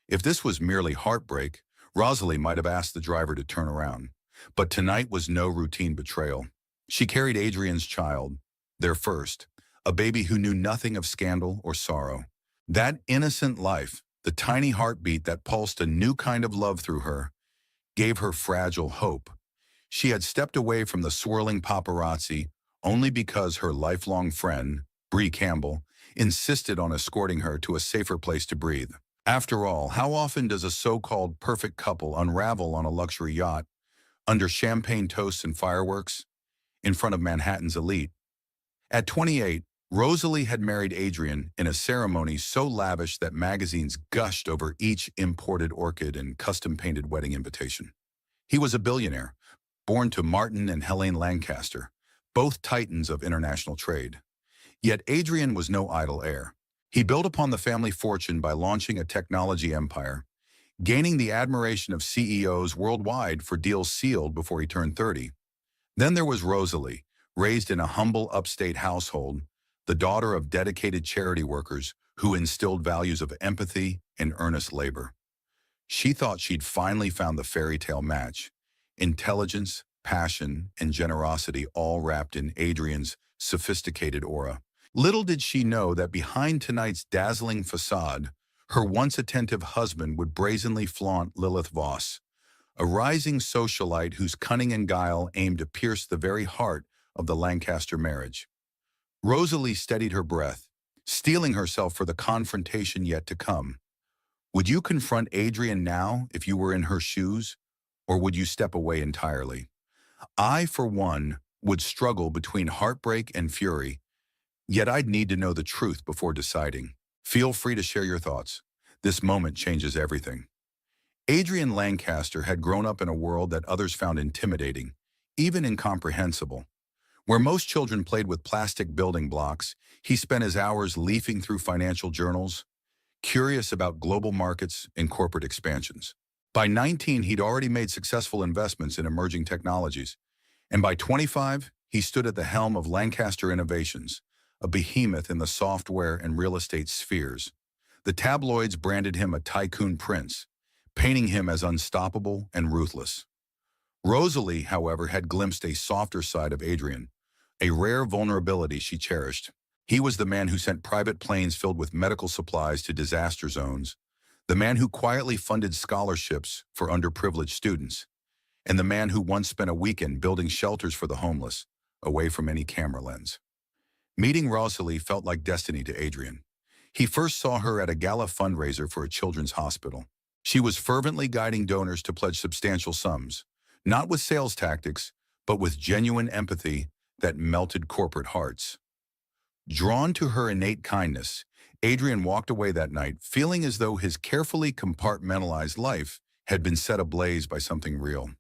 If this was merely heartbreak, Rosalie might have asked the driver to turn around. But tonight was no routine betrayal. She carried Adrian's child, their first, a baby who knew nothing of scandal or sorrow. That innocent life, the tiny heartbeat that pulsed a new kind of love through her, gave her fragile hope. She had stepped away from the swirling paparazzi only because her lifelong friend, Bree Campbell, insisted on escorting her to a safer place to breathe. After all, how often does a so-called perfect couple unravel on a luxury yacht, under champagne toasts and fireworks, in front of Manhattan's elite? At 28, Rosalie had married Adrian in a ceremony so lavish that magazines gushed over each imported orchid and custom-painted wedding invitation. He was a billionaire, born to Martin and Helene Lancaster, both titans of international trade. Yet Adrian was no idle heir. He built upon the family fortune by launching a technology empire, gaining the admiration of CEOs worldwide for deals sealed before he turned 30. Then there was Rosalie, raised in a humble upstate household, the daughter of dedicated charity workers who instilled values of empathy and earnest labor. She thought she'd finally found the fairy tale match: intelligence, passion, and generosity all wrapped in Adrian's sophisticated aura. Little did she know that behind tonight's dazzling facade, her once attentive husband would brazenly flaunt Lilith Voss, a rising socialite whose cunning and guile aimed to pierce the very heart of the Lancaster marriage. Rosalie steadied her breath, steeling herself for the confrontation yet to come. Would you confront Adrian now if you were in her shoes, or would you step away entirely? I, for one, would struggle between heartbreak and fury, yet I'd need to know the truth before deciding. Feel free to share your thoughts. This moment changes everything. Adrian Lancaster had grown up in a world that others found intimidating, even incomprehensible. Where most children played with plastic building blocks, he spent his hours leafing through financial journals, curious about global markets and corporate expansions. By 19, he'd already made successful investments in emerging technologies, and by 25, he stood at the helm of Lancaster Innovations, a behemoth in the software and real estate spheres. The tabloids branded him a tycoon prince, painting him as unstoppable and ruthless. Rosalie, however, had glimpsed a softer side of Adrian, a rare vulnerability she cherished. He was the man who sent private planes filled with medical supplies to disaster zones, the man who quietly funded scholarships for underprivileged students, and the man who once spent a weekend building shelters for the homeless, away from any camera lens. Meeting Rosalie felt like destiny to Adrian. He first saw her at a gala fundraiser for a children's hospital. She was fervently guiding donors to pledge substantial sums, not with sales tactics, but with genuine empathy that melted corporate hearts. Drawn to her innate kindness, Adrian walked away that night feeling as though his carefully compartmentalized life had been set ablaze by something real.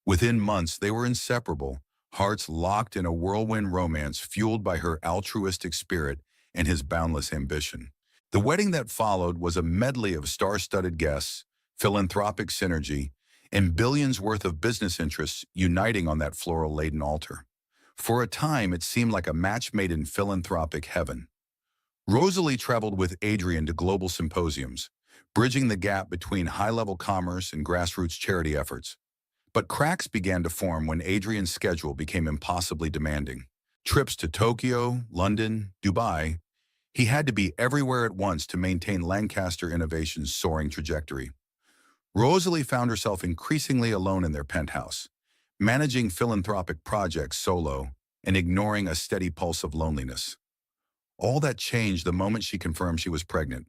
Within months, they were inseparable, hearts locked in a whirlwind romance fueled by her altruistic spirit and his boundless ambition. The wedding that followed was a medley of star-studded guests, philanthropic synergy, and billions worth of business interests uniting on that floral-laden altar. For a time, it seemed like a match made in philanthropic heaven. Rosalie traveled with Adrian to global symposiums, bridging the gap between high-level commerce and grassroots charity efforts. But cracks began to form when Adrian's schedule became impossibly demanding. Trips to Tokyo, London, Dubai, he had to be everywhere at once to maintain Lancaster Innovations' soaring trajectory. Rosalie found herself increasingly alone in their penthouse, managing philanthropic projects solo and ignoring a steady pulse of loneliness. All that changed the moment she confirmed she was pregnant.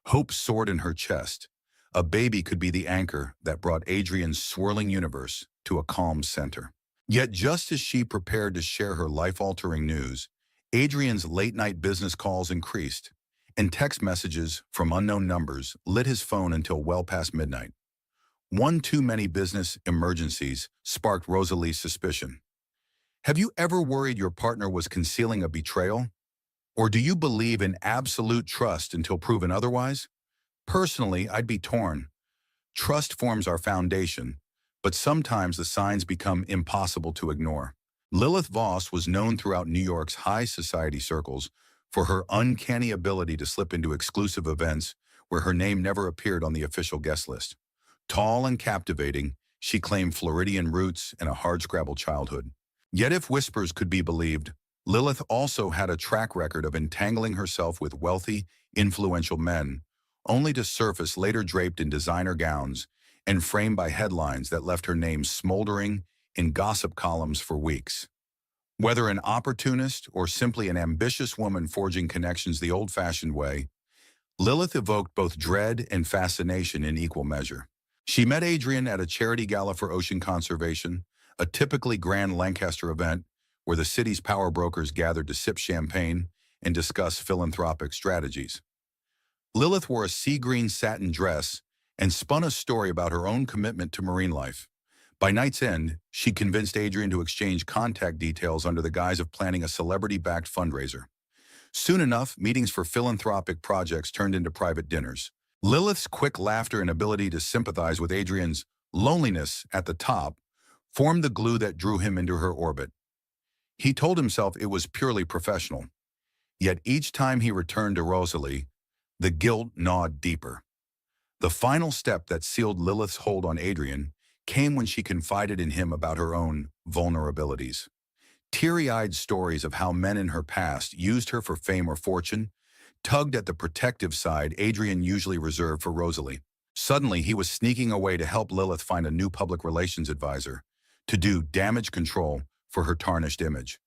Hope soared in her chest. A baby could be the anchor that brought Adrian's swirling universe to a calm center. Yet just as she prepared to share her life-altering news, Adrian's late-night business calls increased, and text messages from unknown numbers lit his phone until well past midnight. One too many business emergencies sparked Rosalie's suspicion. Have you ever worried your partner was concealing a betrayal? Or do you believe in absolute trust until proven otherwise? Personally, I'd be torn. Trust forms our foundation, but sometimes the signs become impossible to ignore. Lilith Voss was known throughout New York's high society circles for her uncanny ability to slip into exclusive events where her name never appeared on the official guest list. Tall and captivating, she claimed Floridian roots and a hardscrabble childhood. Yet if whispers could be believed, Lilith also had a track record of entangling herself with wealthy, influential men, only to surface later draped in designer gowns and framed by headlines that left her name smoldering in gossip columns for weeks. Whether an opportunist or simply an ambitious woman forging connections the old-fashioned way, Lilith evoked both dread and fascination in equal measure. She met Adrian at a charity gala for ocean conservation, a typically grand Lancaster event where the city's power brokers gathered to sip champagne and discuss philanthropic strategies. Lilith wore a sea-green satin dress and spun a story about her own commitment to marine life. By night's end, she convinced Adrian to exchange contact details under the guise of planning a celebrity-backed fundraiser. Soon enough, meetings for philanthropic projects turned into private dinners. Lilith's quick laughter and ability to sympathize with Adrian's loneliness at the top formed the glue that drew him into her orbit. He told himself it was purely professional. Yet each time he returned to Rosalie, the guilt gnawed deeper. The final step that sealed Lilith's hold on Adrian came when she confided in him about her own vulnerabilities. Teary-eyed stories of how men in her past used her for fame or fortune tugged at the protective side Adrian usually reserved for Rosalie. Suddenly, he was sneaking away to help Lilith find a new public relations advisor, to do damage control for her tarnished image.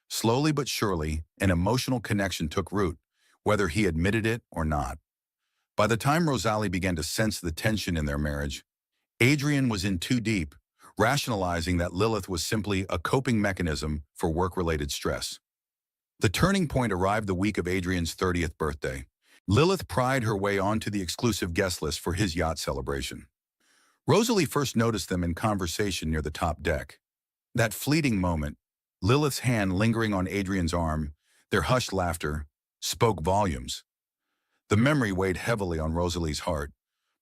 Slowly but surely, an emotional connection took root, whether he admitted it or not. By the time Rosalie began to sense the tension in their marriage, Adrian was in too deep, rationalizing that Lilith was simply a coping mechanism for work-related stress. The turning point arrived the week of Adrian's 30th birthday. Lilith pried her way onto the exclusive guest list for his yacht celebration. Rosalie first noticed them in conversation near the top deck. That fleeting moment, Lilith's hand lingering on Adrian's arm, their hushed laughter, spoke volumes. The memory weighed heavily on Rosalie's heart,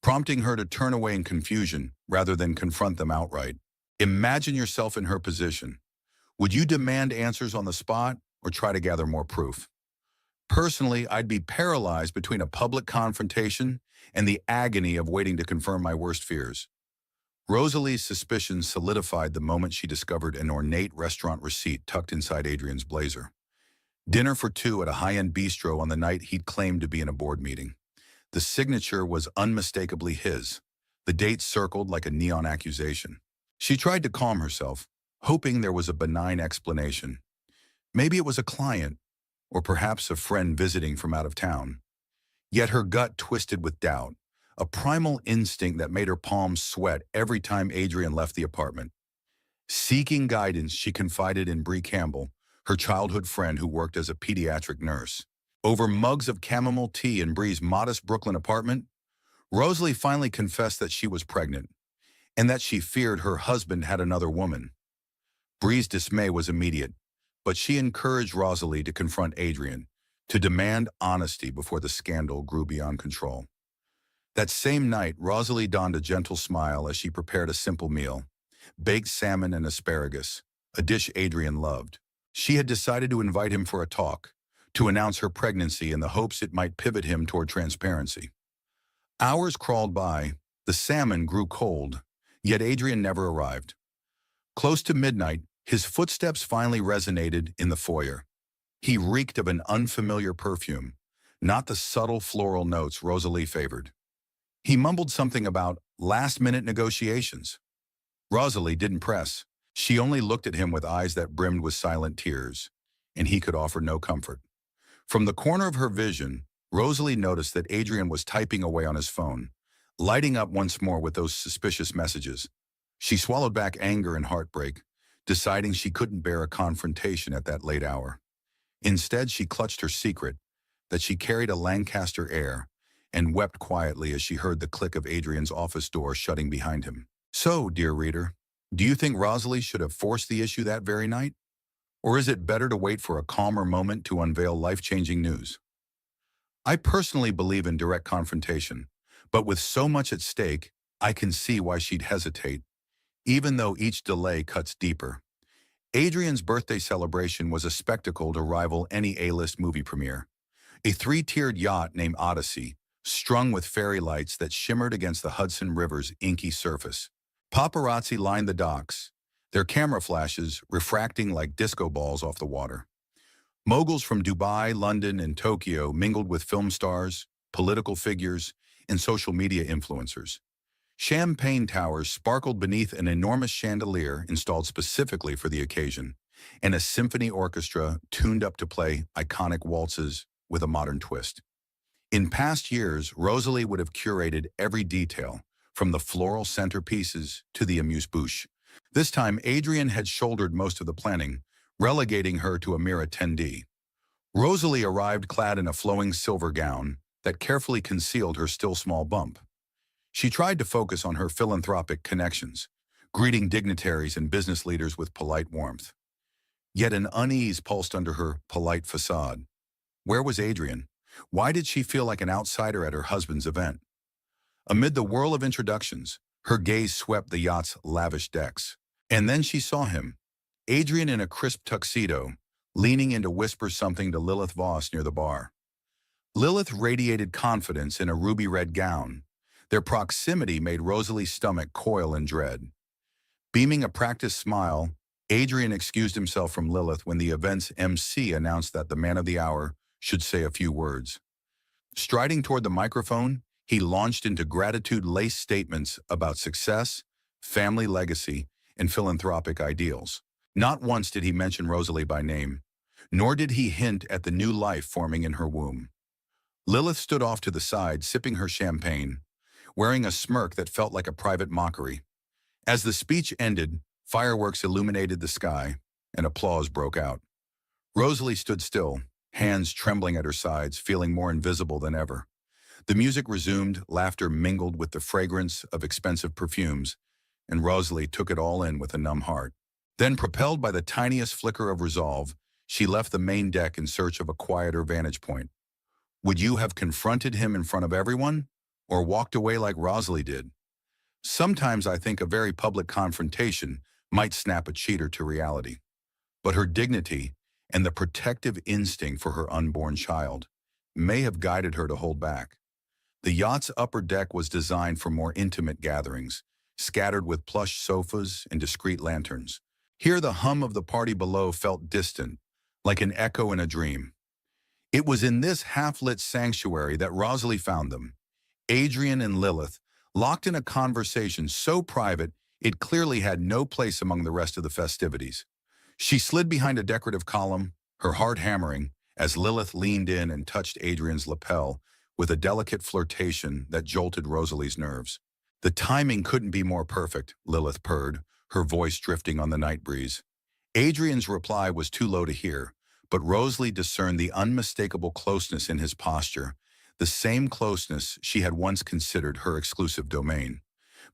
prompting her to turn away in confusion rather than confront them outright. Imagine yourself in her position. Would you demand answers on the spot or try to gather more proof? Personally, I'd be paralyzed between a public confrontation and the agony of waiting to confirm my worst fears. Rosalie's suspicions solidified the moment she discovered an ornate restaurant receipt tucked inside Adrian's blazer. Dinner for two at a high-end bistro on the night he'd claimed to be in a board meeting. The signature was unmistakably his, the date circled like a neon accusation. She tried to calm herself, hoping there was a benign explanation. Maybe it was a client, or perhaps a friend visiting from out of town. Yet her gut twisted with doubt, a primal instinct that made her palms sweat every time Adrian left the apartment. Seeking guidance, she confided in Bree Campbell, her childhood friend who worked as a pediatric nurse. Over mugs of chamomile tea in Bree's modest Brooklyn apartment, Rosalie finally confessed that she was pregnant, and that she feared her husband had another woman. Bree's dismay was immediate, but she encouraged Rosalie to confront Adrian, to demand honesty before the scandal grew beyond control. That same night, Rosalie donned a gentle smile as she prepared a simple meal, baked salmon and asparagus, a dish Adrian loved. She had decided to invite him for a talk, to announce her pregnancy in the hopes it might pivot him toward transparency. Hours crawled by, the salmon grew cold, yet Adrian never arrived. Close to midnight, his footsteps finally resonated in the foyer. He reeked of an unfamiliar perfume, not the subtle floral notes Rosalie favored. He mumbled something about last-minute negotiations. Rosalie didn't press. She only looked at him with eyes that brimmed with silent tears, and he could offer no comfort. From the corner of her vision, Rosalie noticed that Adrian was typing away on his phone, lighting up once more with those suspicious messages. She swallowed back anger and heartbreak, deciding she couldn't bear a confrontation at that late hour. Instead, she clutched her secret, that she carried a Lancaster air, and wept quietly as she heard the click of Adrian's office door shutting behind him. So, dear reader, do you think Rosalie should have forced the issue that very night? Or is it better to wait for a calmer moment to unveil life-changing news? I personally believe in direct confrontation, but with so much at stake, I can see why she'd hesitate, even though each delay cuts deeper. Adrian's birthday celebration was a spectacle to rival any A-list movie premiere. A three-tiered yacht named Odyssey, strung with fairy lights that shimmered against the Hudson River's inky surface. Paparazzi lined the docks, their camera flashes refracting like disco balls off the water. Moguls from Dubai, London, and Tokyo mingled with film stars, political figures, and social media influencers. Champagne towers sparkled beneath an enormous chandelier installed specifically for the occasion, and a symphony orchestra tuned up to play iconic waltzes with a modern twist. In past years, Rosalie would have curated every detail, from the floral centerpieces to the amuse-bouche. This time, Adrian had shouldered most of the planning, relegating her to a mere attendee. Rosalie arrived clad in a flowing silver gown that carefully concealed her still small bump. She tried to focus on her philanthropic connections, greeting dignitaries and business leaders with polite warmth. Yet an unease pulsed under her polite facade. Where was Adrian? Why did she feel like an outsider at her husband's event? Amid the whirl of introductions, her gaze swept the yacht's lavish decks. And then she saw him, Adrian in a crisp tuxedo, leaning in to whisper something to Lilith Voss near the bar. Lilith radiated confidence in a ruby-red gown. Their proximity made Rosalie's stomach coil in dread. Beaming a practiced smile, Adrian excused himself from Lilith when the event's MC announced that the man of the hour should say a few words. Striding toward the microphone, he launched into gratitude-laced statements about success, family legacy, and philanthropic ideals. Not once did he mention Rosalie by name, nor did he hint at the new life forming in her womb. Lilith stood off to the side, sipping her champagne, wearing a smirk that felt like a private mockery. As the speech ended, fireworks illuminated the sky, and applause broke out. Rosalie stood still, hands trembling at her sides, feeling more invisible than ever. The music resumed, laughter mingled with the fragrance of expensive perfumes, and Rosalie took it all in with a numb heart. Then, propelled by the tiniest flicker of resolve, she left the main deck in search of a quieter vantage point. Would you have confronted him in front of everyone, or walked away like Rosalie did? Sometimes I think a very public confrontation might snap a cheater to reality. But her dignity and the protective instinct for her unborn child may have guided her to hold back. The yacht's upper deck was designed for more intimate gatherings, scattered with plush sofas and discreet lanterns. Here the hum of the party below felt distant, like an echo in a dream. It was in this half-lit sanctuary that Rosalie found them, Adrian and Lilith, locked in a conversation so private it clearly had no place among the rest of the festivities. She slid behind a decorative column, her heart hammering, as Lilith leaned in and touched Adrian's lapel with a delicate flirtation that jolted Rosalie's nerves. The timing couldn't be more perfect, Lilith purred, her voice drifting on the night breeze. Adrian's reply was too low to hear, but Rosalie discerned the unmistakable closeness in his posture, the same closeness she had once considered her exclusive domain.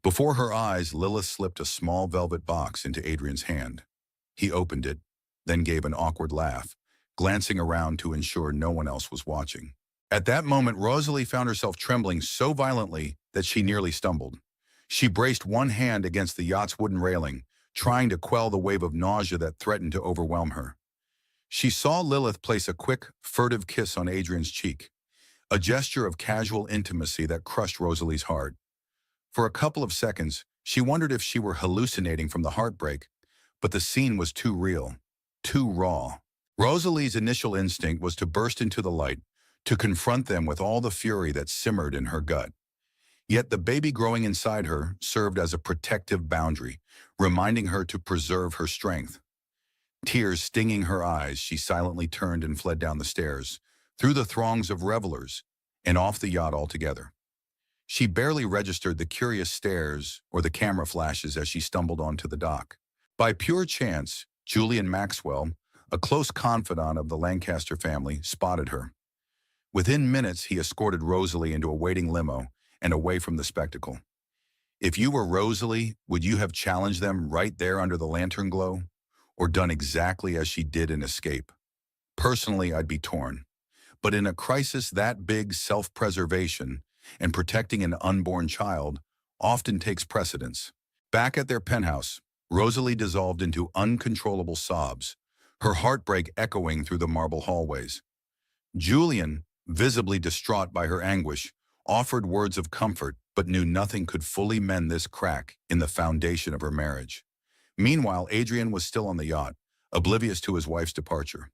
Before her eyes, Lilith slipped a small velvet box into Adrian's hand. He opened it, then gave an awkward laugh, glancing around to ensure no one else was watching. At that moment, Rosalie found herself trembling so violently that she nearly stumbled. She braced one hand against the yacht's wooden railing, trying to quell the wave of nausea that threatened to overwhelm her. She saw Lilith place a quick, furtive kiss on Adrian's cheek, a gesture of casual intimacy that crushed Rosalie's heart. For a couple of seconds, she wondered if she were hallucinating from the heartbreak, but the scene was too real, too raw. Rosalie's initial instinct was to burst into the light, to confront them with all the fury that simmered in her gut. Yet the baby growing inside her served as a protective boundary, reminding her to preserve her strength. Tears stinging her eyes, she silently turned and fled down the stairs, through the throngs of revelers, and off the yacht altogether. She barely registered the curious stares or the camera flashes as she stumbled onto the dock. By pure chance, Julian Maxwell, a close confidant of the Lancaster family, spotted her. Within minutes, he escorted Rosalie into a waiting limo and away from the spectacle. If you were Rosalie, would you have challenged them right there under the lantern glow, or done exactly as she did and escape? Personally, I'd be torn. But in a crisis that big, self-preservation and protecting an unborn child often takes precedence. Back at their penthouse, Rosalie dissolved into uncontrollable sobs, her heartbreak echoing through the marble hallways. Julian, visibly distraught by her anguish, offered words of comfort but knew nothing could fully mend this crack in the foundation of her marriage. Meanwhile, Adrian was still on the yacht, oblivious to his wife's departure.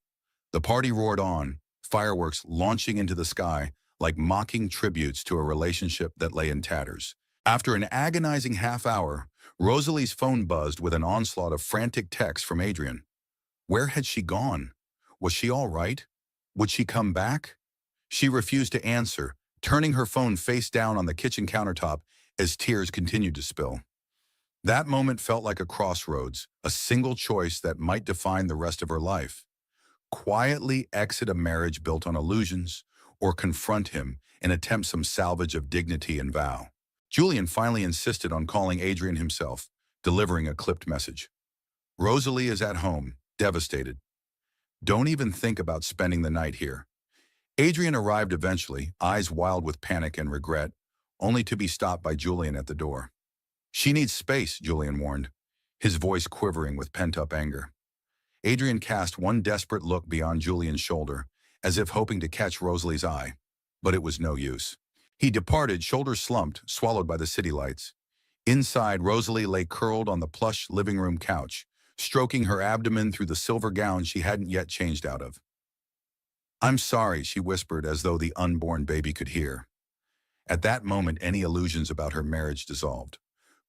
The party roared on, fireworks launching into the sky like mocking tributes to a relationship that lay in tatters. After an agonizing half hour, Rosalie's phone buzzed with an onslaught of frantic texts from Adrian. Where had she gone? Was she all right? Would she come back? She refused to answer, turning her phone face down on the kitchen countertop as tears continued to spill. That moment felt like a crossroads, a single choice that might define the rest of her life. Quietly exit a marriage built on illusions, or confront him and attempt some salvage of dignity and vow. Julian finally insisted on calling Adrian himself, delivering a clipped message. Rosalie is at home, devastated. Don't even think about spending the night here. Adrian arrived eventually, eyes wild with panic and regret, only to be stopped by Julian at the door. She needs space, Julian warned, his voice quivering with pent-up anger. Adrian cast one desperate look beyond Julian's shoulder, as if hoping to catch Rosalie's eye, but it was no use. He departed, shoulders slumped, swallowed by the city lights. Inside, Rosalie lay curled on the plush living room couch, stroking her abdomen through the silver gown she hadn't yet changed out of. I'm sorry, she whispered as though the unborn baby could hear. At that moment, any illusions about her marriage dissolved.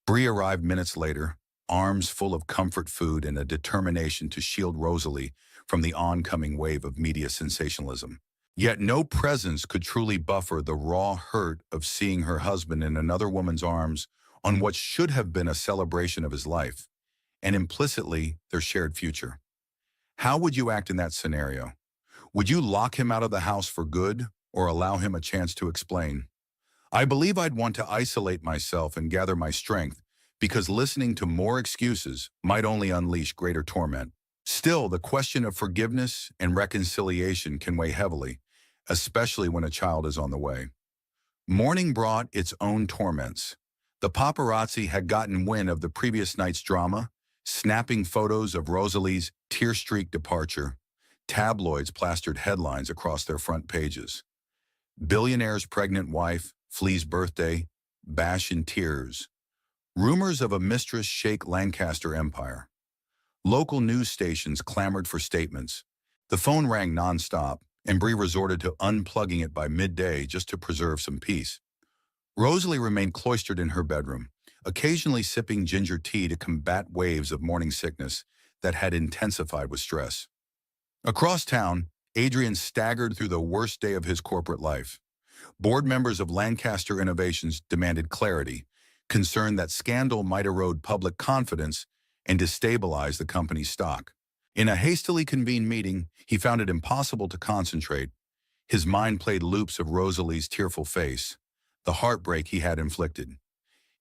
Bree arrived minutes later, arms full of comfort food and a determination to shield Rosalie from the oncoming wave of media sensationalism. Yet no presence could truly buffer the raw hurt of seeing her husband in another woman's arms on what should have been a celebration of his life, and implicitly their shared future. How would you act in that scenario? Would you lock him out of the house for good or allow him a chance to explain? I believe I'd want to isolate myself and gather my strength, because listening to more excuses might only unleash greater torment. Still, the question of forgiveness and reconciliation can weigh heavily, especially when a child is on the way. Morning brought its own torments. The paparazzi had gotten wind of the previous night's drama, snapping photos of Rosalie's tear-streaked departure. Tabloids plastered headlines across their front pages. Billionaire's pregnant wife flees birthday, bash in tears. Rumors of a mistress shake Lancaster empire. Local news stations clamored for statements. The phone rang nonstop, and Bree resorted to unplugging it by midday just to preserve some peace. Rosalie remained cloistered in her bedroom, occasionally sipping ginger tea to combat waves of morning sickness that had intensified with stress. Across town, Adrian staggered through the worst day of his corporate life. Board members of Lancaster Innovations demanded clarity, concerned that scandal might erode public confidence and destabilize the company's stock. In a hastily convened meeting, he found it impossible to concentrate. His mind played loops of Rosalie's tearful face, the heartbreak he had inflicted.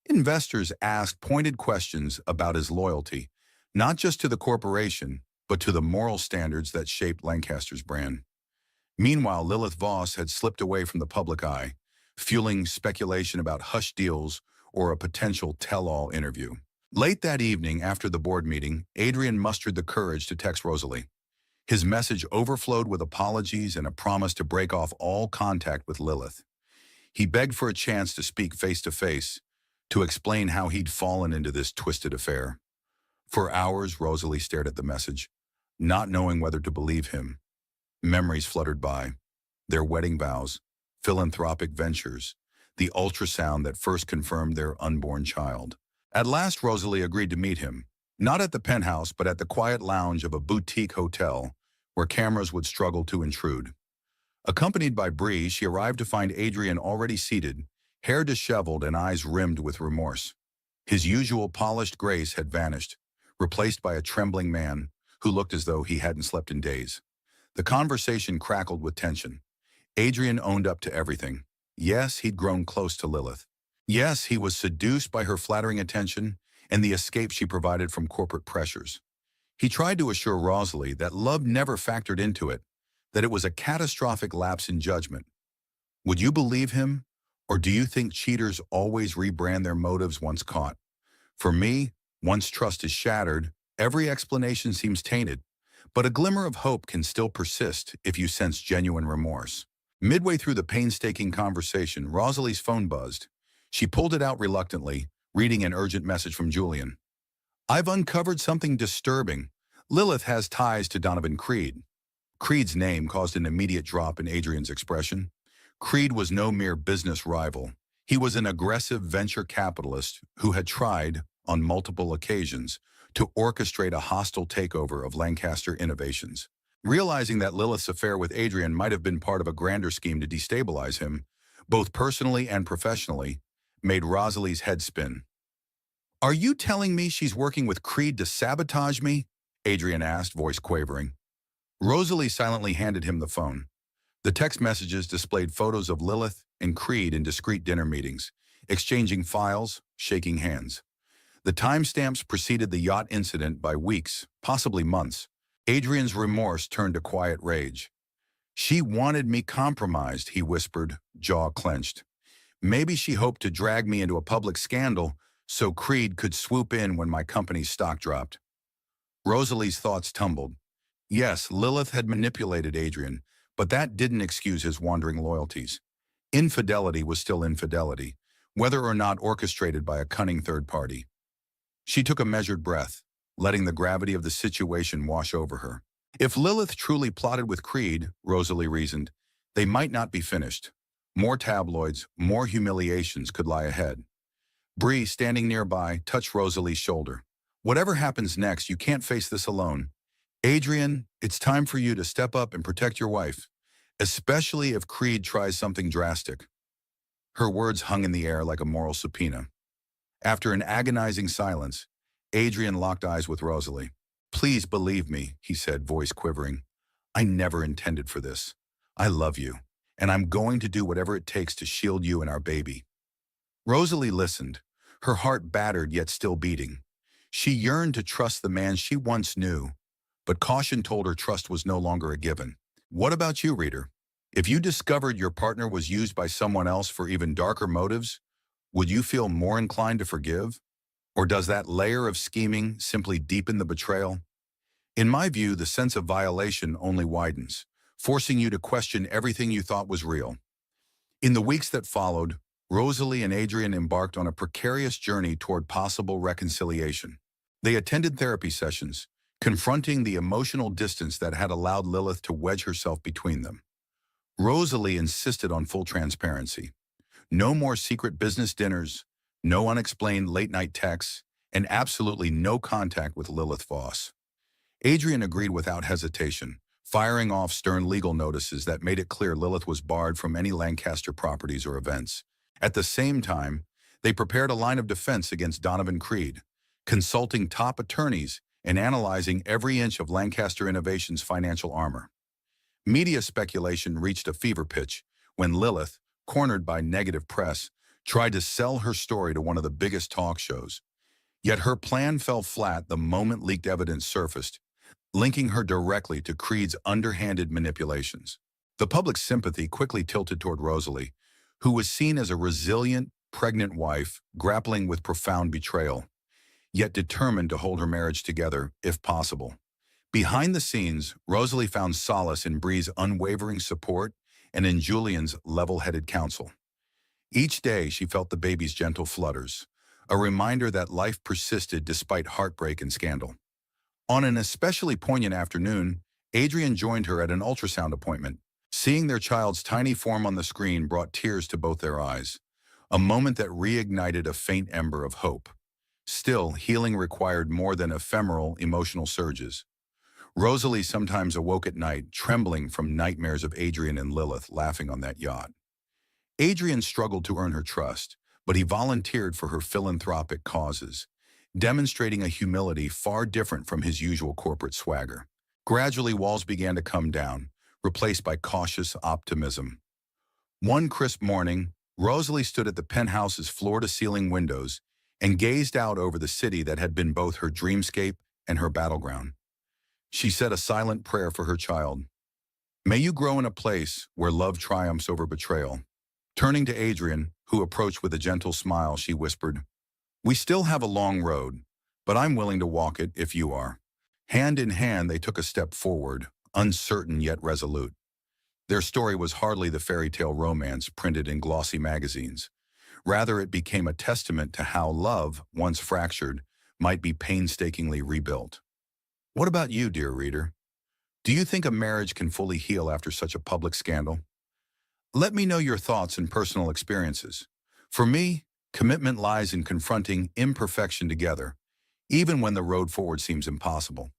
Investors asked pointed questions about his loyalty, not just to the corporation, but to the moral standards that shaped Lancaster's brand. Meanwhile, Lilith Voss had slipped away from the public eye, fueling speculation about hush deals or a potential tell-all interview. Late that evening, after the board meeting, Adrian mustered the courage to text Rosalie. His message overflowed with apologies and a promise to break off all contact with Lilith. He begged for a chance to speak face-to-face, to explain how he'd fallen into this twisted affair. For hours, Rosalie stared at the message, not knowing whether to believe him. Memories fluttered by. Their wedding vows, philanthropic ventures, the ultrasound that first confirmed their unborn child. At last, Rosalie agreed to meet him, not at the penthouse, but at the quiet lounge of a boutique hotel where cameras would struggle to intrude. Accompanied by Bree, she arrived to find Adrian already seated, hair disheveled and eyes rimmed with remorse. His usual polished grace had vanished, replaced by a trembling man who looked as though he hadn't slept in days. The conversation crackled with tension. Adrian owned up to everything. Yes, he'd grown close to Lilith. Yes, he was seduced by her flattering attention and the escape she provided from corporate pressures. He tried to assure Rosalie that love never factored into it, that it was a catastrophic lapse in judgment. Would you believe him, or do you think cheaters always rebrand their motives once caught? For me, once trust is shattered, every explanation seems tainted, but a glimmer of hope can still persist if you sense genuine remorse. Midway through the painstaking conversation, Rosalie's phone buzzed. She pulled it out reluctantly, reading an urgent message from Julian. I've uncovered something disturbing. Lilith has ties to Donovan Creed. Creed's name caused an immediate drop in Adrian's expression. Creed was no mere business rival. He was an aggressive venture capitalist who had tried, on multiple occasions, to orchestrate a hostile takeover of Lancaster Innovations. Realizing that Lilith's affair with Adrian might have been part of a grander scheme to destabilize him, both personally and professionally, made Rosalie's head spin. "Are you telling me she's working with Creed to sabotage me?" Adrian asked, voice quavering. Rosalie silently handed him the phone. The text messages displayed photos of Lilith and Creed in discreet dinner meetings, exchanging files, shaking hands. The timestamps preceded the yacht incident by weeks, possibly months. Adrian's remorse turned to quiet rage. "She wanted me compromised," he whispered, jaw clenched. "Maybe she hoped to drag me into a public scandal so Creed could swoop in when my company's stock dropped." Rosalie's thoughts tumbled. Yes, Lilith had manipulated Adrian, but that didn't excuse his wandering loyalties. Infidelity was still infidelity, whether or not orchestrated by a cunning third party. She took a measured breath, letting the gravity of the situation wash over her. If Lilith truly plotted with Creed, Rosalie reasoned, they might not be finished. More tabloids, more humiliations could lie ahead. Bree, standing nearby, touched Rosalie's shoulder. "Whatever happens next, you can't face this alone. Adrian, it's time for you to step up and protect your wife, especially if Creed tries something drastic." Her words hung in the air like a moral subpoena. After an agonizing silence, Adrian locked eyes with Rosalie. "Please believe me," he said, voice quivering. "I never intended for this. I love you, and I'm going to do whatever it takes to shield you and our baby." Rosalie listened, her heart battered yet still beating. She yearned to trust the man she once knew, but caution told her trust was no longer a given. What about you, reader? If you discovered your partner was used by someone else for even darker motives, would you feel more inclined to forgive? Or does that layer of scheming simply deepen the betrayal? In my view, the sense of violation only widens, forcing you to question everything you thought was real. In the weeks that followed, Rosalie and Adrian embarked on a precarious journey toward possible reconciliation. They attended therapy sessions, confronting the emotional distance that had allowed Lilith to wedge herself between them. Rosalie insisted on full transparency. No more secret business dinners, no unexplained late-night texts, and absolutely no contact with Lilith Voss. Adrian agreed without hesitation, firing off stern legal notices that made it clear Lilith was barred from any Lancaster properties or events. At the same time, they prepared a line of defense against Donovan Creed, consulting top attorneys and analyzing every inch of Lancaster Innovations' financial armor. Media speculation reached a fever pitch when Lilith, cornered by negative press, tried to sell her story to one of the biggest talk shows. Yet her plan fell flat the moment leaked evidence surfaced, linking her directly to Creed's underhanded manipulations. The public's sympathy quickly tilted toward Rosalie, who was seen as a resilient, pregnant wife grappling with profound betrayal, yet determined to hold her marriage together if possible. Behind the scenes, Rosalie found solace in Bree's unwavering support and in Julian's level-headed counsel. Each day she felt the baby's gentle flutters, a reminder that life persisted despite heartbreak and scandal. On an especially poignant afternoon, Adrian joined her at an ultrasound appointment. Seeing their child's tiny form on the screen brought tears to both their eyes, a moment that reignited a faint ember of hope. Still, healing required more than ephemeral emotional surges. Rosalie sometimes awoke at night, trembling from nightmares of Adrian and Lilith laughing on that yacht. Adrian struggled to earn her trust, but he volunteered for her philanthropic causes, demonstrating a humility far different from his usual corporate swagger. Gradually, walls began to come down, replaced by cautious optimism. One crisp morning, Rosalie stood at the penthouse's floor-to-ceiling windows and gazed out over the city that had been both her dreamscape and her battleground. She said a silent prayer for her child. "May you grow in a place where love triumphs over betrayal." Turning to Adrian, who approached with a gentle smile, she whispered, "We still have a long road, but I'm willing to walk it if you are." Hand in hand, they took a step forward, uncertain yet resolute. Their story was hardly the fairy tale romance printed in glossy magazines. Rather, it became a testament to how love, once fractured, might be painstakingly rebuilt. What about you, dear reader? Do you think a marriage can fully heal after such a public scandal? Let me know your thoughts and personal experiences. For me, commitment lies in confronting imperfection together, even when the road forward seems impossible.